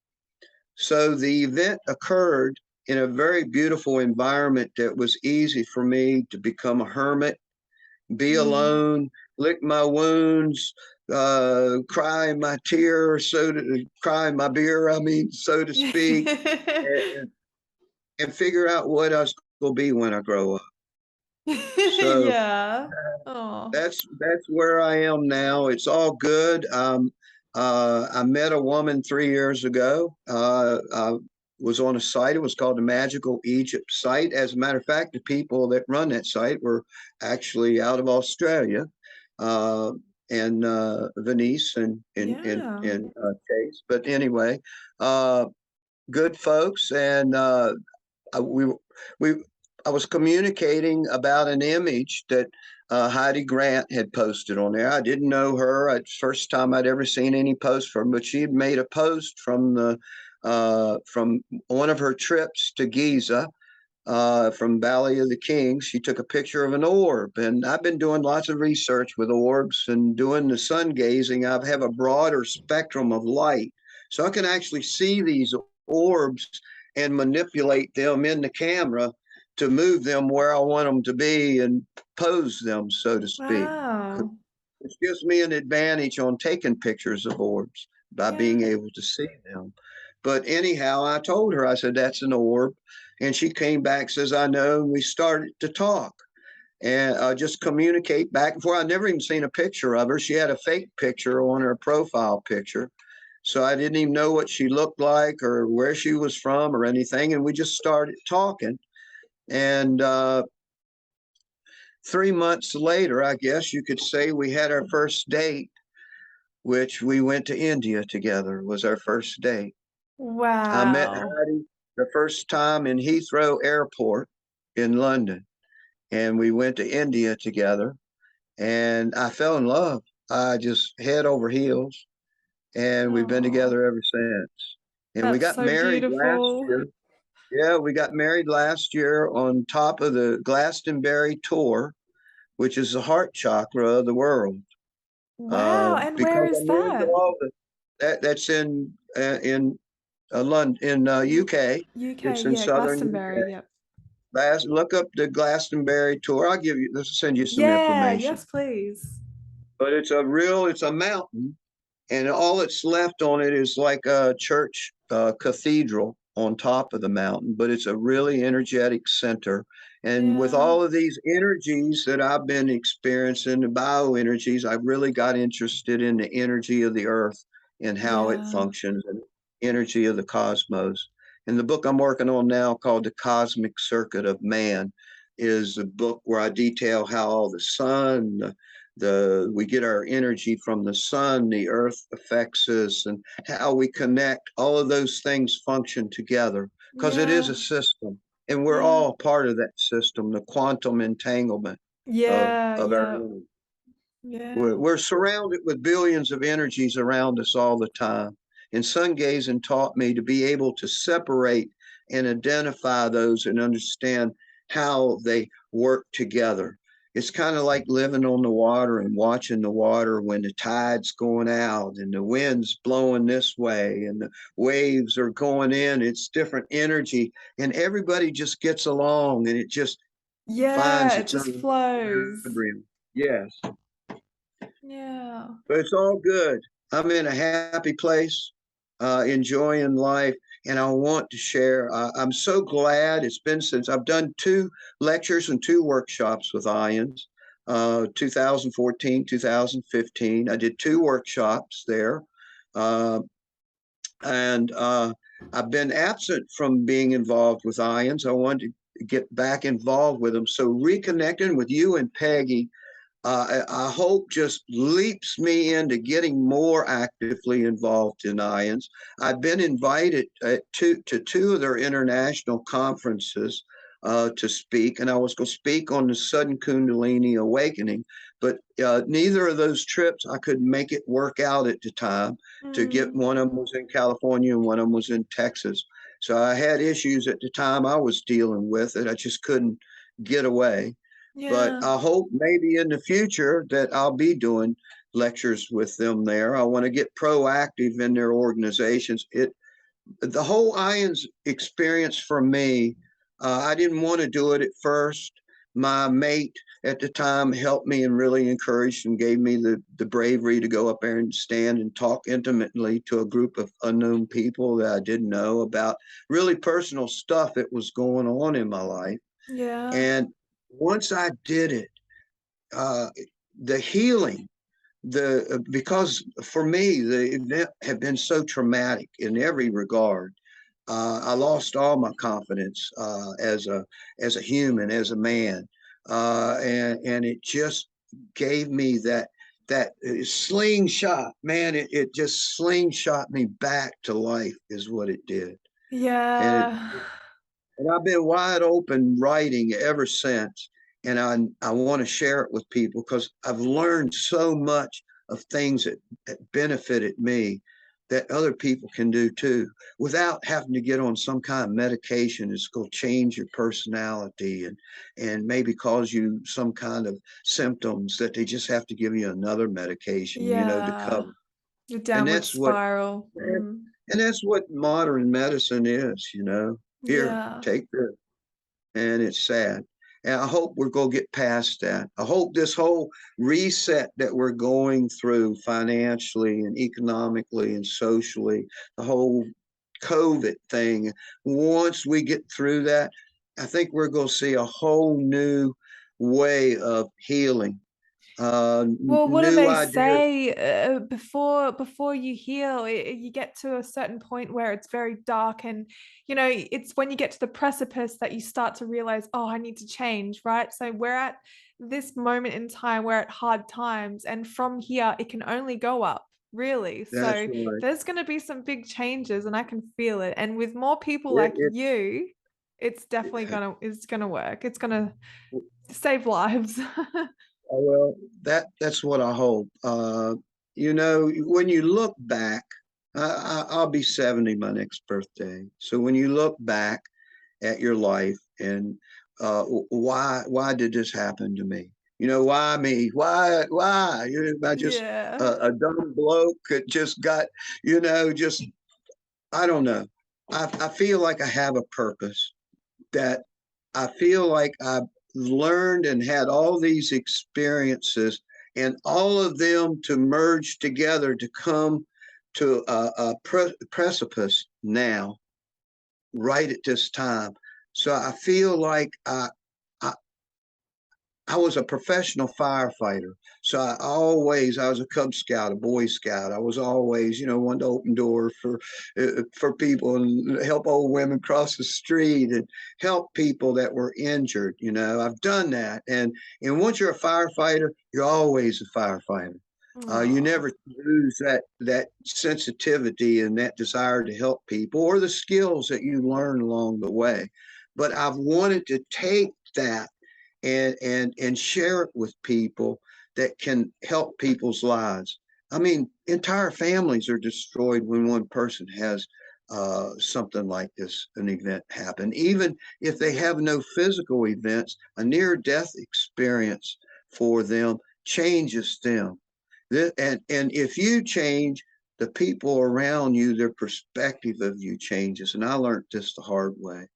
So the event occurred in a very beautiful environment that was easy for me to become a hermit, be Mm. alone, lick my wounds, cry my tears, cry my beer, I mean, so to speak, and, and figure out what I was going to be when I grow up. So Yeah. Oh. that's where I am now. It's all good. I met a woman 3 years ago. I was on a site. It was called the Magical Egypt site. As a matter of fact, the people that run that site were actually out of Australia, uh, and Venice Yeah. and Chase. But anyway, uh, good folks, and we we I was communicating about an image that Heidi Grant had posted on there. I didn't know her. It's the first time I'd ever seen any post from, but she had made a post from one of her trips to Giza, from Valley of the Kings. She took a picture of an orb, and I've been doing lots of research with orbs and doing the sun gazing. I have a broader spectrum of light, so I can actually see these orbs and manipulate them in the camera to move them where I want them to be and pose them, so to speak. Wow. Which gives me an advantage on taking pictures of orbs by being Yeah. able to see them. But anyhow, I told her, I said, that's an orb. And she came back, says, I know. And we started to talk and just communicate back and forth. I never even seen a picture of her. She had a fake picture on her profile picture. So I didn't even know what she looked like or where she was from or anything. And we just started talking. And 3 months later, I guess you could say, we had our first date, which we went to India together, was our first date. I met Wow. Heidi the first time in Heathrow Airport in London, and we went to India together, and I fell in love. I just head over heels, and we've been Oh, together ever since. And we that's got so married last beautiful. year. Yeah, we got married last year on top of the Glastonbury tour, which is the heart chakra of the world. Wow. And where Because I is moved that? all that's in London, in U UK. UK. It's in Yeah, southern Glastonbury. UK. Yep. Look up the Glastonbury tour. Send you some Yeah, information. yes, please. But it's a mountain, and all that's left on it is like a church cathedral on top of the mountain, but it's a really energetic center. And with Yeah. all of these energies that I've been experiencing, the bioenergies, I really got interested in the energy of the earth and how it Yeah. functions and energy of the cosmos. And the book I'm working on now, called The Cosmic Circuit of Man, is a book where I detail how all the sun, we get our energy from the sun, the earth affects us, and how we connect. All of those things function together because it is Yeah. a system, and we're Yeah. all part of that system. The quantum entanglement Yeah. of our Yeah. energy. Yeah. We're surrounded with billions of energies around us all the time. And sun gazing taught me to be able to separate and identify those and understand how they work together. It's kind of like living on the water and watching the water when the tide's going out and the wind's blowing this way and the waves are going in. It's different energy, and everybody just gets along and it just Yeah. finds It its just own flows. equilibrium. Yes. Yeah. But it's all good. I'm in a happy place, enjoying life, and I want to share. I'm so glad it's been since I've done 2 lectures and 2 workshops with Ions, 2014, 2015. I did 2 workshops there. Uh, and I've been absent from being involved with Ions. I wanted to get back involved with them. So reconnecting with you and Peggy, I hope just leaps me into getting more actively involved in IONS. I've been invited to 2 of their international conferences to speak, and I was going to speak on the sudden Kundalini awakening, but neither of those trips I could make it work out at the time to get. Mm. One of them was in California and one of them was in Texas. So I had issues at the time I was dealing with it. I just couldn't get away, but Yeah. I hope maybe in the future that I'll be doing lectures with them there. I want to get proactive in their organizations. The whole IONS experience for me, I didn't want to do it at first. My mate at the time helped me and really encouraged and gave me the bravery to go up there and stand and talk intimately to a group of unknown people that I didn't know about really personal stuff that was going on in my life. Yeah. And once I did it, uh, the healing, because for me the event had been so traumatic in every regard. I lost all my confidence as a human, as a man, and it just gave me that slingshot, man. It just slingshot me back to life, is what it did, and it Yeah. and I've been wide open writing ever since. And I want to share it with people because I've learned so much of things that benefited me that other people can do too, without having to get on some kind of medication that's going to change your personality and maybe cause you some kind of symptoms that they just have to give you another medication, to Yeah. cover. The And downward that's what spiral. Mm. and that's what modern medicine is. Here, Yeah. take this. And it's sad. And I hope we're going to get past that. I hope this whole reset that we're going through financially and economically and socially, the whole COVID thing, once we get through that, I think we're going to see a whole new way of healing, Well, what do new they ideas. say? Before you heal, you get to a certain point where it's very dark, and it's when you get to the precipice that you start to realize, oh, I need to change, right? So we're at this moment in time, we're at hard times, and from here, it can only go up, really. That's So right. there's going to be some big changes, and I can feel it. And with more people It, like it, you, it's gonna work. It's gonna save lives. well, that's what I hope. When you look back, I'll be 70 my next birthday. So when you look back at your life and why did this happen to me? Why me? Why? I just Yeah. a dumb bloke that just got, just I don't know. I feel like I have a purpose, that I feel like I've learned and had all these experiences, and all of them to merge together to come to a precipice now. right at this time. So I feel like I I was a professional firefighter. So I was a Cub Scout, a Boy Scout. I was always, wanted to open doors for people and help old women cross the street and help people that were injured. I've done that. And once you're a firefighter, you're always a firefighter. You Oh, never lose that sensitivity and that desire to help people or the skills that you learn along the way. But I've wanted to take that and share it with people that can help people's lives. I mean, entire families are destroyed when one person has something like this, an event happen. Even if they have no physical events, a near death experience for them changes them. And if you change, the people around you, their perspective of you changes. And I learned this the hard way.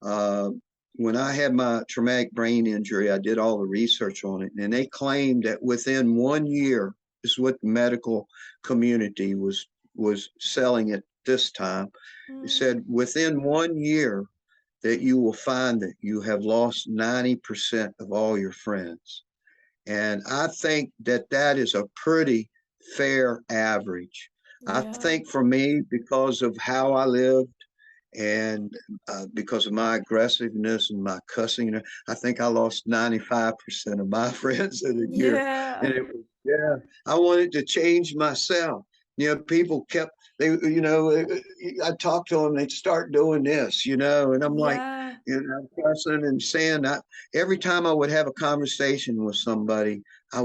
Uh, when I had my traumatic brain injury, I did all the research on it, and they claimed that within 1 year, this is what the medical community was selling at this time. It mm, said within 1 year that you will find that you have lost 90% of all your friends. And I think that that is a pretty fair average. I yeah, think for me, because of how I lived and because of my aggressiveness and my cussing, I think I lost 95% of my friends in a year. yeah, And it was, yeah, I wanted to change myself. People kept, I talked to them, they'd start doing this, and I'm like, yeah, cussing and saying that every time I would have a conversation with somebody, I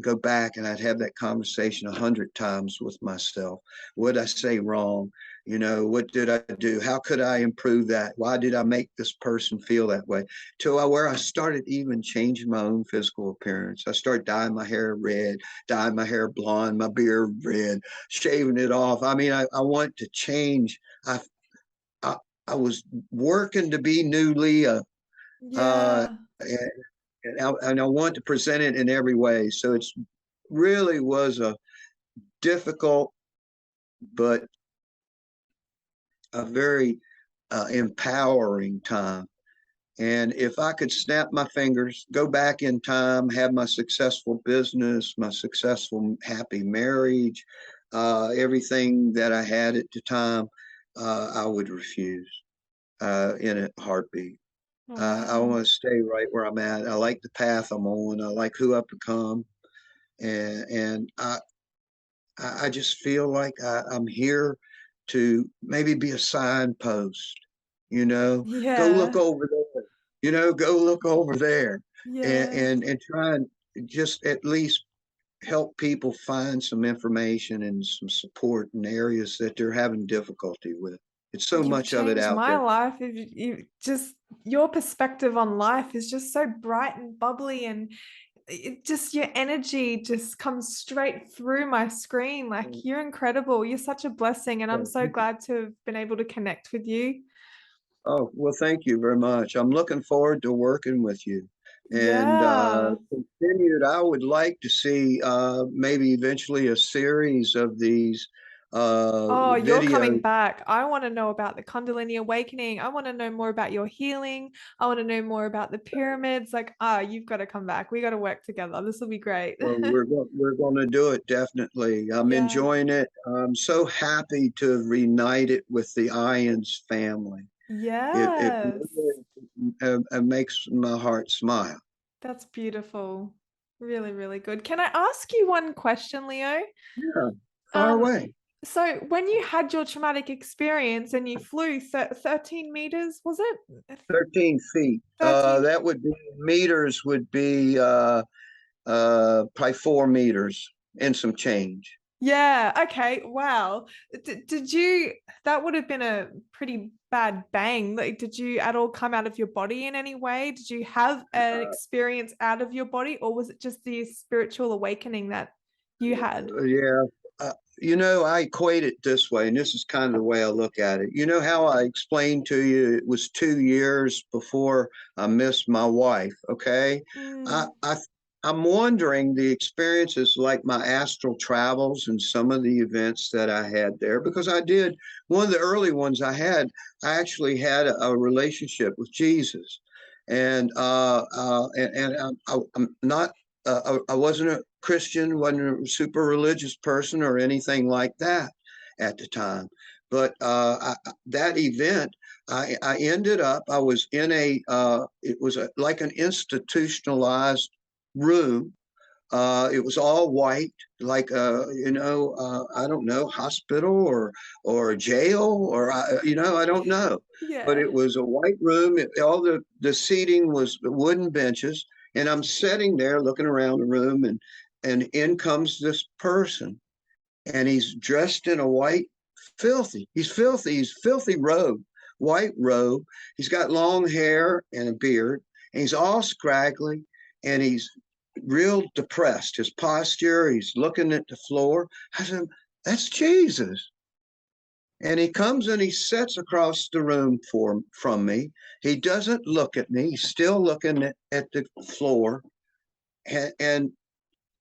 go back and I'd have that conversation 100 times with myself. What did I say wrong? What did I do? How could I improve that? Why did I make this person feel that way? Where I started even changing my own physical appearance. I started dyeing my hair red, dyeing my hair blonde, my beard red, shaving it off. I mean, I want to change. I, I was working to be new Leah, uh, yeah. and, and I want to present it in every way. So it's really was a difficult but a very empowering time. And if I could snap my fingers, go back in time, have my successful business, my successful, happy marriage, everything that I had at the time, I would refuse in a heartbeat. I Wow. want to stay right where I'm at. I like the path I'm on. I like who I've become, and I just feel like I'm here to maybe be a signpost. You know, go look Yeah, over there. Go look over there, and yeah. and try and just at least help people find some information and some support in areas that they're having difficulty with. It's so You've much of it changed out my there. life. You just your perspective on life is just so bright and bubbly, and it just your energy just comes straight through my screen. Like you're incredible. You're such a blessing, and I'm so glad to have been able to connect with you. Oh, well, thank you very much. I'm looking forward to working with you. And Yeah. continued, I would like to see maybe eventually a series of these Oh, you're coming videos. back. I want to know about the Kundalini awakening. I want to know more about your healing. I want to know more about the pyramids. Like, you've got to come back. We got to work together. This will be great. We're going to do it definitely. I'm Yeah. enjoying it. I'm so happy to have reunited with the Ions family. It Yes. really it makes my heart smile. That's beautiful. Really, really good. Can I ask you one question, Leo? Yeah, far Um, away. so when you had your traumatic experience and you flew 13 meters, was it? 13 feet. 13. That would be meters would be probably 4 meters and some change. Yeah, okay. Wow. Did you, that would have been a pretty bad bang. Like, did you at all come out of your body in any way? Did you have an experience out of your body, or was it just the spiritual awakening that you had? Yeah. I equate it this way, and this is kind of the way I look at it. You know how I explained to you it was 2 years before I missed my wife. Okay, I Mm, I I'm wondering the experiences like my astral travels and some of the events that I had there, because I did one of the early ones I actually had a relationship with Jesus. I'm not, I wasn't a Christian, wasn't a super religious person or anything like that at the time. But that event, I ended up, I was in it was like an institutionalized room. It was all white, like I don't know, hospital or a jail or I don't know, but Yeah. it was a white room. All the seating was wooden benches, and I'm sitting there looking around the room, and in comes this person, and he's dressed in a white, filthy. He's filthy robe, white robe. He's got long hair and a beard, and he's all scraggly, and he's real depressed. His posture, he's looking at the floor. I said, "That's Jesus." And he comes and he sits across the room from me. He doesn't look at me. He's still looking at the floor, and, and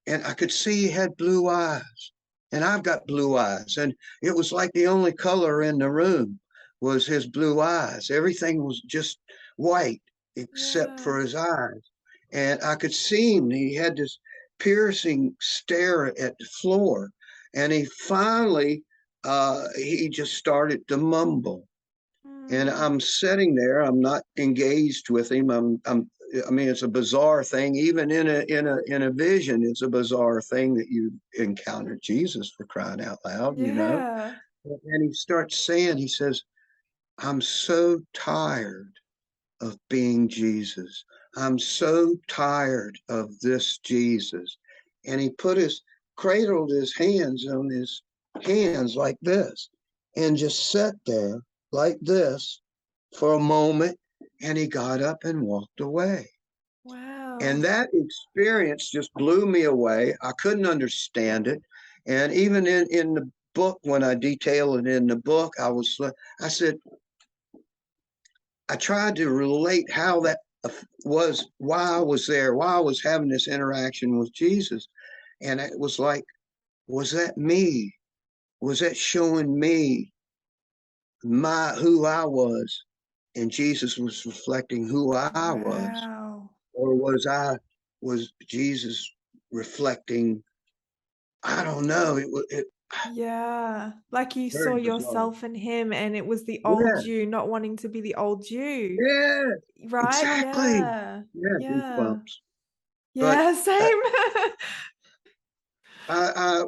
and I could see he had blue eyes, and I've got blue eyes, and it was like the only color in the room was his blue eyes. Everything was just white except Yeah. for his eyes, and I could see him. He had this piercing stare at the floor, and he just started to mumble, and Mm. I'm sitting there. I'm not engaged with him. I mean, it's a bizarre thing. Even in a vision, it's a bizarre thing that you encounter Jesus, for crying out loud, you know. Yeah. And he starts saying, he says, "I'm so tired of being Jesus. I'm so tired of this Jesus." And he cradled his hands on his hands like this, and just sat there like this for a moment. And he got up and walked away. And Wow. that experience just blew me away. I couldn't understand it. And even in the book, when I detail it in the book, I said, I tried to relate how that was, why I was there, why I was having this interaction with Jesus. And it was like, was that me? Was that showing me who I was? And Jesus was reflecting who I was? Wow. Or was Jesus reflecting? I don't know. It Yeah. Like you saw very bizarre. yourself in him, and it was the old Yeah, you not wanting to be the old you. yeah, Right? exactly. Yeah. Yeah, Yeah. goosebumps. But Yeah, same. I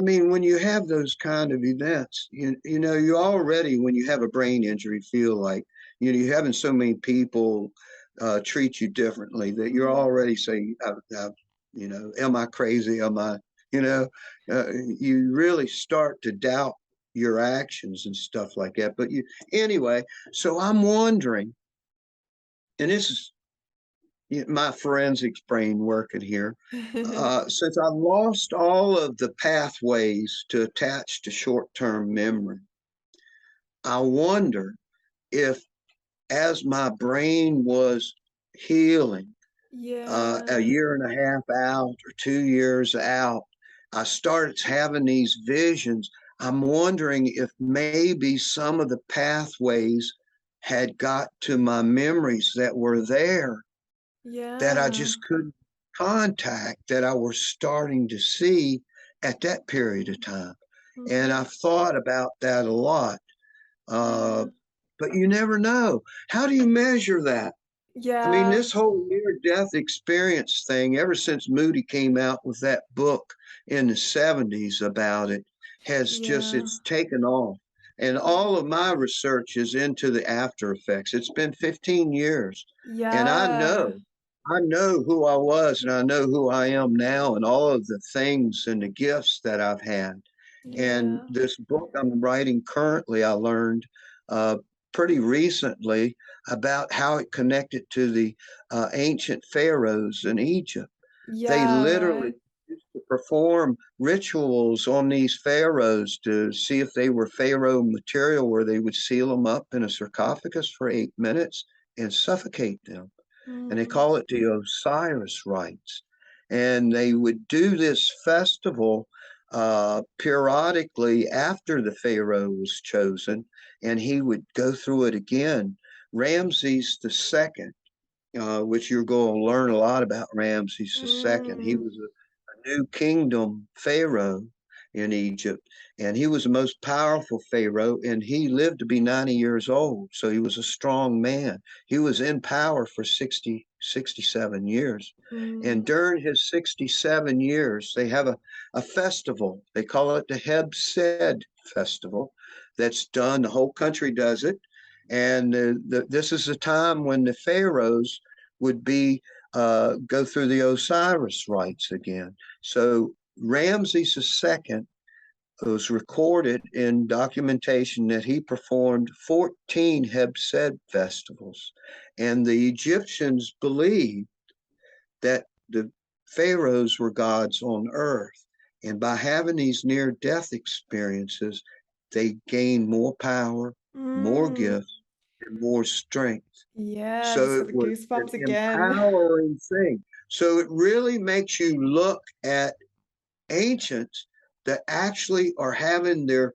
mean, when you have those kind of events, you know, you already, when you have a brain injury, feel like, you're having so many people treat you differently that you're Mm. already saying, am I crazy? Am I, you know, you really start to doubt your actions and stuff like that. Anyway, so I'm wondering, and this is my forensics brain working here. Since I lost all of the pathways to attach to short term memory, I wonder if, as my brain was healing, a Yeah. year and a half out or 2 years out, I started having these visions. I'm wondering if maybe some of the pathways had got to my memories that were there that I Yeah. just couldn't contact, that I was starting to see at that period of time. And Mm. I've thought about that a lot. Uh, Yeah. but you never know. How do you measure that? I mean, Yeah. this whole near death experience thing, ever since Moody came out with that book in the 70s about it, Yeah. it's taken off. And all of my research is into the after effects. It's been 15 years. And Yeah. I know who I was, and I know who I am now, and all of the things and the gifts that I've had. And Yeah. this book I'm writing currently, I learned uh, pretty recently about how it connected to the ancient pharaohs in Egypt. They Yeah, literally right. used to perform rituals on these pharaohs to see if they were pharaoh material, where they would seal them up in a sarcophagus for 8 minutes and suffocate them. And they Mm. call it the Osiris rites. And they would do this festival periodically after the Pharaoh was chosen, and he would go through it again. Ramses the second, which you're going to learn a lot about Ramses the second. He Mm. was a new kingdom pharaoh in Egypt, and he was the most powerful pharaoh, and he lived to be 90 years old. So he was a strong man. He was in power for 67 years. And Mm. during his 67 years, they have a festival. They call it the Heb Festival. That's done, the whole country does it. And this is a time when the pharaohs would be go through the Osiris rites again. So Ramses II was recorded in documentation that he performed 14 Hebsed festivals. And the Egyptians believed that the pharaohs were gods on earth. And by having these near death experiences, they gained more power, more Mm. gifts, and more strength. Yeah, just So got it the was an goosebumps again. empowering thing. So it really makes you look at ancients that actually are having their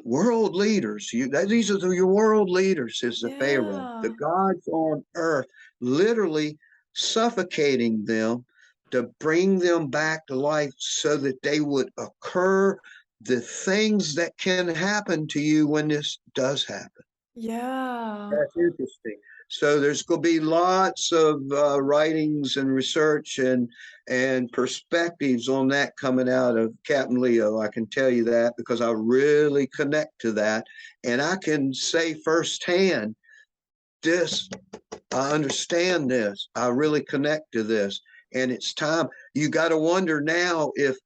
world leaders. These are your world leaders, is the Pharaoh, the Yeah. gods on earth, literally suffocating them to bring them back to life so that they would occur the things that can happen to you when this does happen. Yeah. That's interesting. So there's going to be lots of writings and research and perspectives on that coming out of Captain Leo. I can tell you that because I really connect to that, and I can say firsthand, this I understand this. I really connect to this, and it's time. You got to wonder now if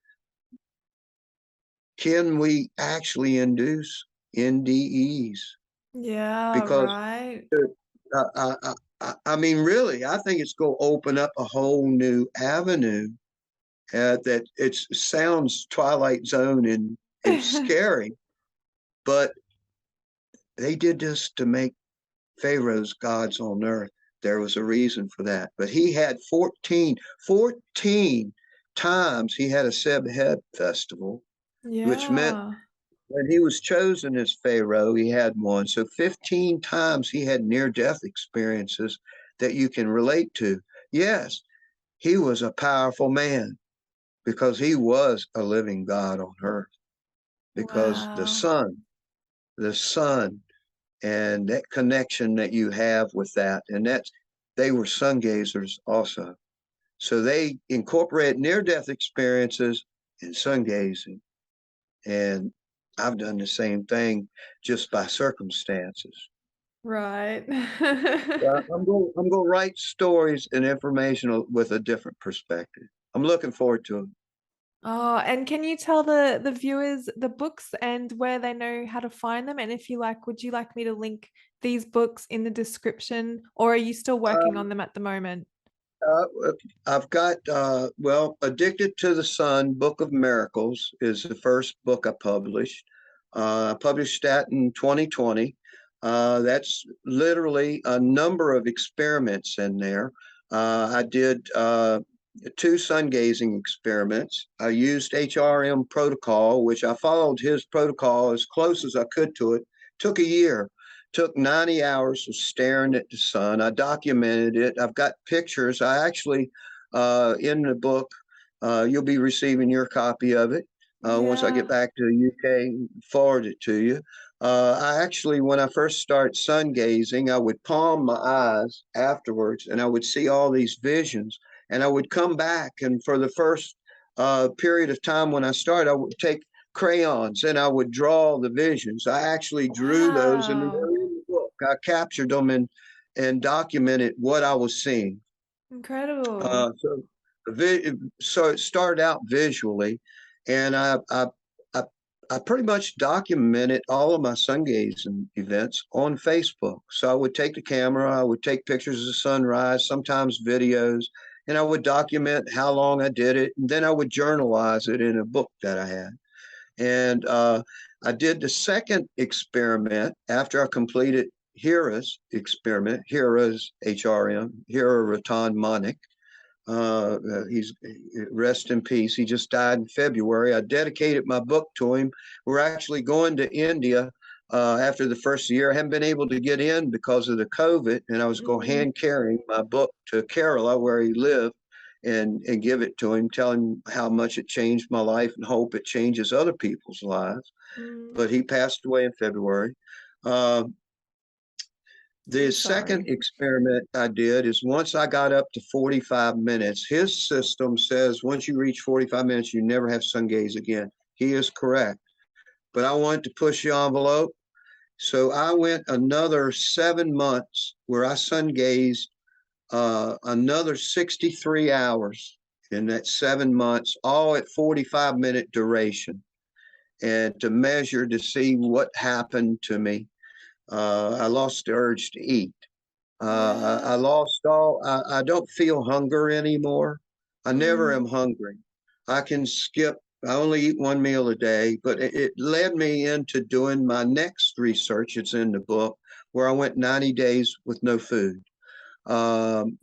can we actually induce NDEs Yeah, because right. I mean, really, I think it's going to open up a whole new avenue. That it sounds Twilight Zone and scary, but they did this to make Pharaoh's gods on earth. There was a reason for that. But he had 14 times he had a Sebhed festival, which meant Yeah. when he was chosen as Pharaoh, he had one. So 15 times he had near death experiences that you can relate to. Yes, he was a powerful man because he was a living God on earth. Because Wow. the sun, and that connection that you have with that, and that's they were sun gazers also. So they incorporate near death experiences in sun gazing. And I've done the same thing just by circumstances. Right. I'm going to write stories and information with a different perspective. I'm looking forward to it. Oh, and can you tell the viewers the books and where they know how to find them? And if you like, would you like me to link these books in the description, or are you still working on Um, them at the moment? I've got, Addicted to the Sun, Book of Miracles is the first book I published. I published that in 2020. That's literally a number of experiments in there. I did two sun gazing experiments. I used HRM protocol, which I followed his protocol as close as I could to it. Took a year, took 90 hours of staring at the sun. I documented it. I've got pictures. I actually, in the book, you'll be receiving your copy of it once I get Yeah. back to the UK, forward it to you. I actually, when I first start sun gazing, I would palm my eyes afterwards and I would see all these visions. And I would come back, and for the first period of time when I started, I would take crayons and I would draw the visions. I actually drew those and they're Wow. in the book. I captured them and documented what I was seeing. Incredible. Uh, so, so it started out visually, and I, I pretty much documented all of my sun gazing events on Facebook. So I would take the camera, I would take pictures of the sunrise, sometimes videos, and I would document how long I did it, and then I would journalize it in a book that I had. And I did the second experiment after I completed Hira's experiment. Hira's HRM, Hira Ratan Manik. He's rest in peace. He just died in February. I dedicated my book to him. We're actually going to India after the first year. I haven't been able to get in because of the COVID, and I was going Mm, hand carrying my book to Kerala, where he lived, and give it to him, tell him how much it changed my life and hope it changes other people's lives. mm. But he passed away in February. Uh, I'm the second sorry. experiment I did is once I got up to 45 minutes, his system says once you reach 45 minutes, you never have sun gaze again. He is correct. But I wanted to push the envelope. So I went another 7 months where I sun gazed another 63 hours in that 7 months, all at 45-minute duration, and to measure to see what happened to me. I lost the urge to eat. I Yeah. lost all, I don't feel hunger anymore. I never Mm. am hungry. I can skip, I only eat one meal a day, but it led me into doing my next research. It's in the book where I went 90 days with no food. Um,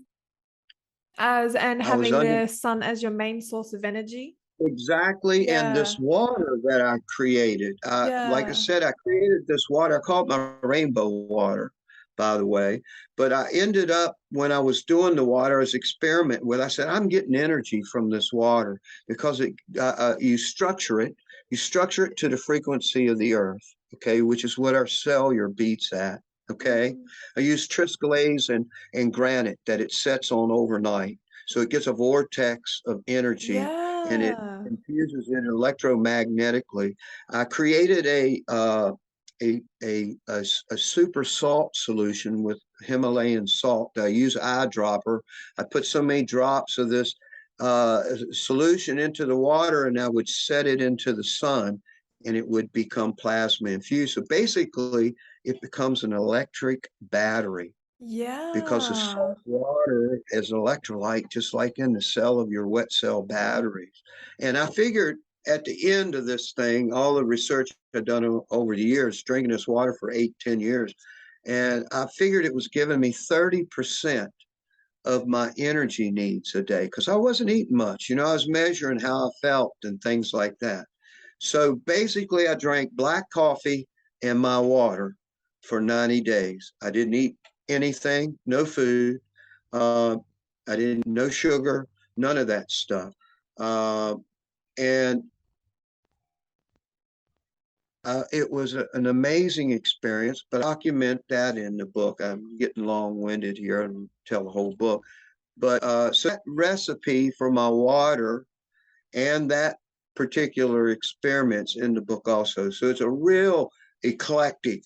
As and I was having under the sun as your main source of energy. exactly in this Yeah. water that I created. Like I Yeah. said, I created this water. I call it my rainbow water, by the way. But I ended up when I was doing the water as experiment with. I said I'm getting energy from this water because you structure it to the frequency of the earth, okay, which is what our cellular beats at. Okay, Mm. I use Triskelase and granite that it sets on overnight. So it gets a vortex of energy and it Yeah. infuses it electromagnetically. I created a super salt solution with Himalayan salt. I use eyedropper. I put so many drops of this solution into the water, and I would set it into the sun, and it would become plasma infused. So basically, it becomes an electric battery because the Yeah. salt water is an electrolyte, just like in the cell of your wet cell batteries. And I figured at the end of this thing, all the research I've done over the years, drinking this water for 8, 10 years, and I figured it was giving me 30% of my energy needs a day because I wasn't eating much. You know, I was measuring how I felt and things like that. So basically, I drank black coffee and my water for 90 days. I didn't eat anything, no food. Uh, I didn't, no sugar, none of that stuff. Uh, and it was an amazing experience, but I document that in the book. I'm getting long winded here and tell the whole book. But so that recipe for my water and that particular experiments in the book also. So it's a real eclectic,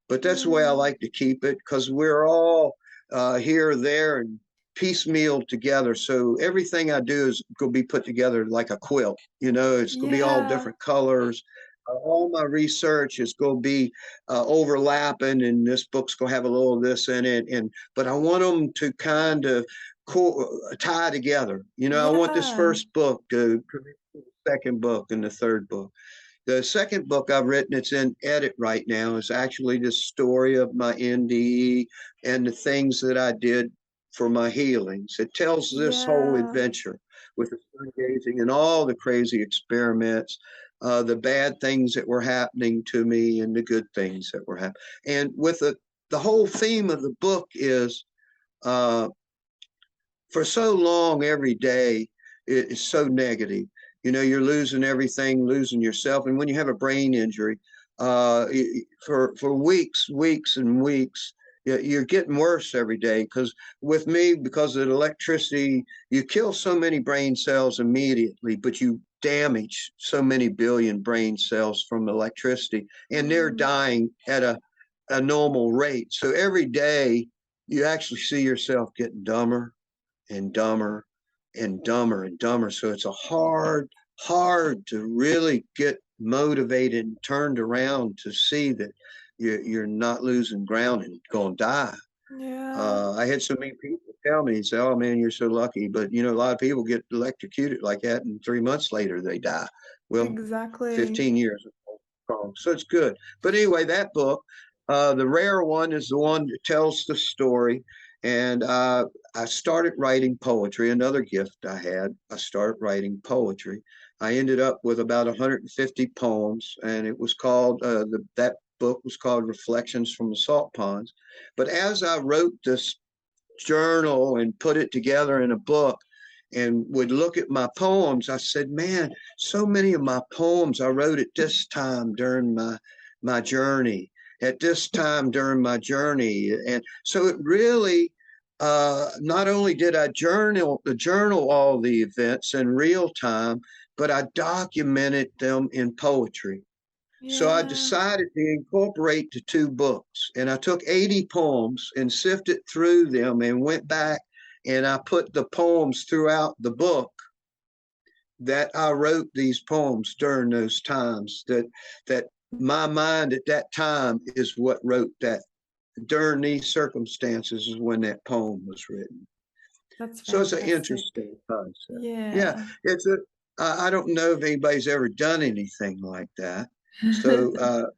but that's the way I Mm. like to keep it because we're all here, there, and piecemeal together. So everything I do is going to be put together like a quilt. You know, it's going to be all Yeah. different colors. All my research is going to be overlapping, and this book's going to have a little of this in it. And but I want them to kind of tie together. You know, I want this Yeah. first book to the second book and the third book. The second book I've written, it's in edit right now, is actually the story of my NDE and the things that I did for my healings. It tells this whole Yeah. adventure with the stargazing and all the crazy experiments, the bad things that were happening to me and the good things that were happening. And with the whole theme of the book is uh, for so long every day it is so negative. You know, you're losing everything, losing yourself. And when you have a brain injury, uh, for weeks and weeks, you're getting worse every day. Because with me, because of the electricity, you kill so many brain cells immediately, but you damage so many billion brain cells from electricity, and they're Mm. dying at a normal rate. So every day, you actually see yourself getting dumber and dumber and dumber and dumber. So it's a hard to really get motivated and turned around to see that you're not losing ground and going to die. Yeah. I had so many people tell me, say, "Oh man, you're so lucky," but you know, a lot of people get electrocuted like that, and 3 months later they die. Well, Exactly. 15 years wrong, so it's good. But anyway, that book, the rare one, is the one that tells the story, And I started writing poetry, another gift I had. I started writing poetry. I ended up with about 150 poems, and it was called, that book was called Reflections from the Salt Ponds. But as I wrote this journal and put it together in a book and would look at my poems, I said, man, so many of my poems I wrote at this time during my journey, at this time during my journey. And so it really, not only did I journal all the events in real time, but I documented them in poetry. So I Yeah. decided to incorporate the two books, and I took 80 poems and sifted through them and went back and I put the poems throughout the book that I wrote these poems during those times, that my mind at that time is what wrote that. During these circumstances is when that poem was written. That's So it's an fantastic. interesting concept. Yeah, Yeah. it's a. I don't know if anybody's ever done anything like that. So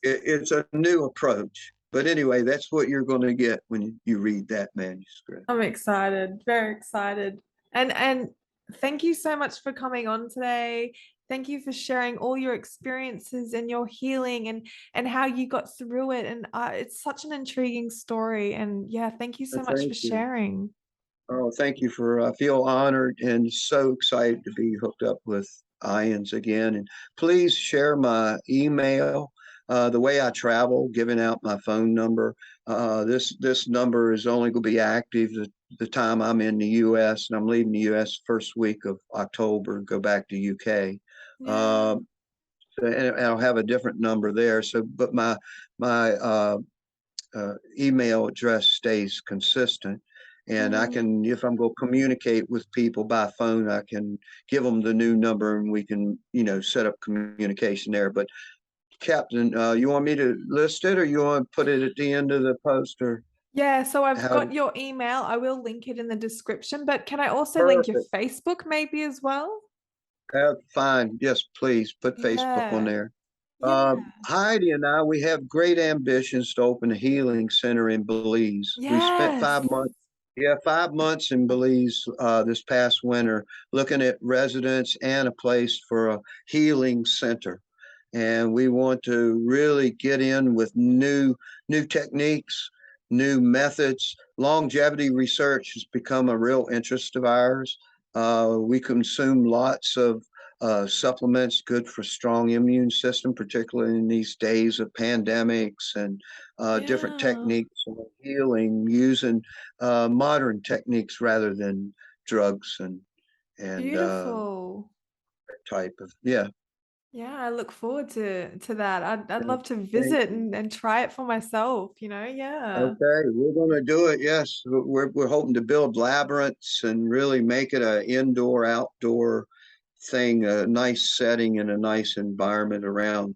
it's a new approach. But anyway, that's what you're going to get when you read that manuscript. I'm excited, very excited. And thank you so much for coming on today. Thank you for sharing all your experiences and your healing and how you got through it. And it's such an intriguing story. And yeah, thank you so much for Thank you. sharing. Oh, thank you for. I feel honored and so excited to be hooked up with Ions again. And please share my email. The way I travel, giving out my phone number. This number is only going to be active the time I'm in the U.S. and I'm leaving the U.S. first week of October and go back to UK. Yeah, Um, and I'll have a different number there. So, but my email address stays consistent. And I mm, can, if I'm going to communicate with people by phone, I can give them the new number and we can, set up communication there. But Captain, you want me to list it or you want to put it at the end of the post or yeah. So I've how? got your email. I will link it in the description, but can I also link your Perfect. Facebook maybe as well? Fine. Yes, please put Facebook on Yeah. there. Yeah. Heidi and I, we have great ambitions to open a healing center in Belize. We spent Yes. 5 months, yeah, 5 months in Belize this past winter, looking at residents and a place for a healing center. And we want to really get in with new techniques, new methods. Longevity research has become a real interest of ours. We consume lots of supplements good for strong immune system, particularly in these days of pandemics and different Yeah. techniques of healing using modern techniques rather than drugs and Beautiful. type of yeah. Yeah, I look forward to that. I'd Yeah. love to Thank visit you. and try it for myself, you know? Yeah. Okay, we're going to do it. Yes, we're hoping to build labyrinths and really make it a indoor outdoor thing, a nice setting and a nice environment around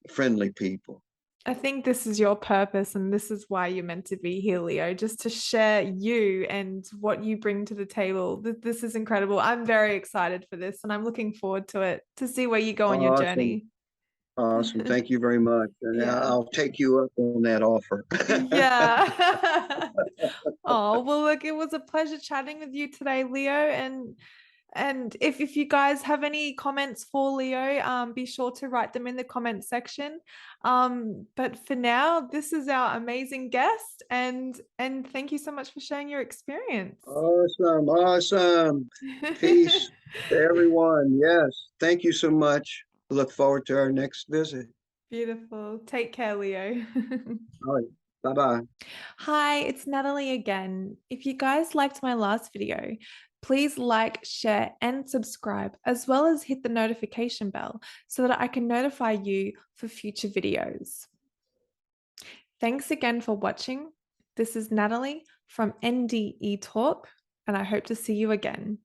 friendly people. I think this is your purpose and this is why you're meant to be here, Leo, just to share you and what you bring to the table. This is incredible. I'm very excited for this and I'm looking forward to it to see where you go on your Awesome. journey. Awesome. Thank you very much. And Yeah. I'll take you up on that offer. Yeah. Oh, well, look, it was a pleasure chatting with you today, Leo. And if you guys have any comments for Leo, be sure to write them in the comment section. But for now, this is our amazing guest, and thank you so much for sharing your experience. Awesome. Awesome. Peace to everyone. Yes. Thank you so much. Look forward to our next visit. Beautiful. Take care, Leo. All right. Bye bye. Hi, it's Natalie again. If you guys liked my last video, please like, share, and subscribe, as well as hit the notification bell so that I can notify you for future videos. Thanks again for watching. This is Natalie from NDE Talk, and I hope to see you again.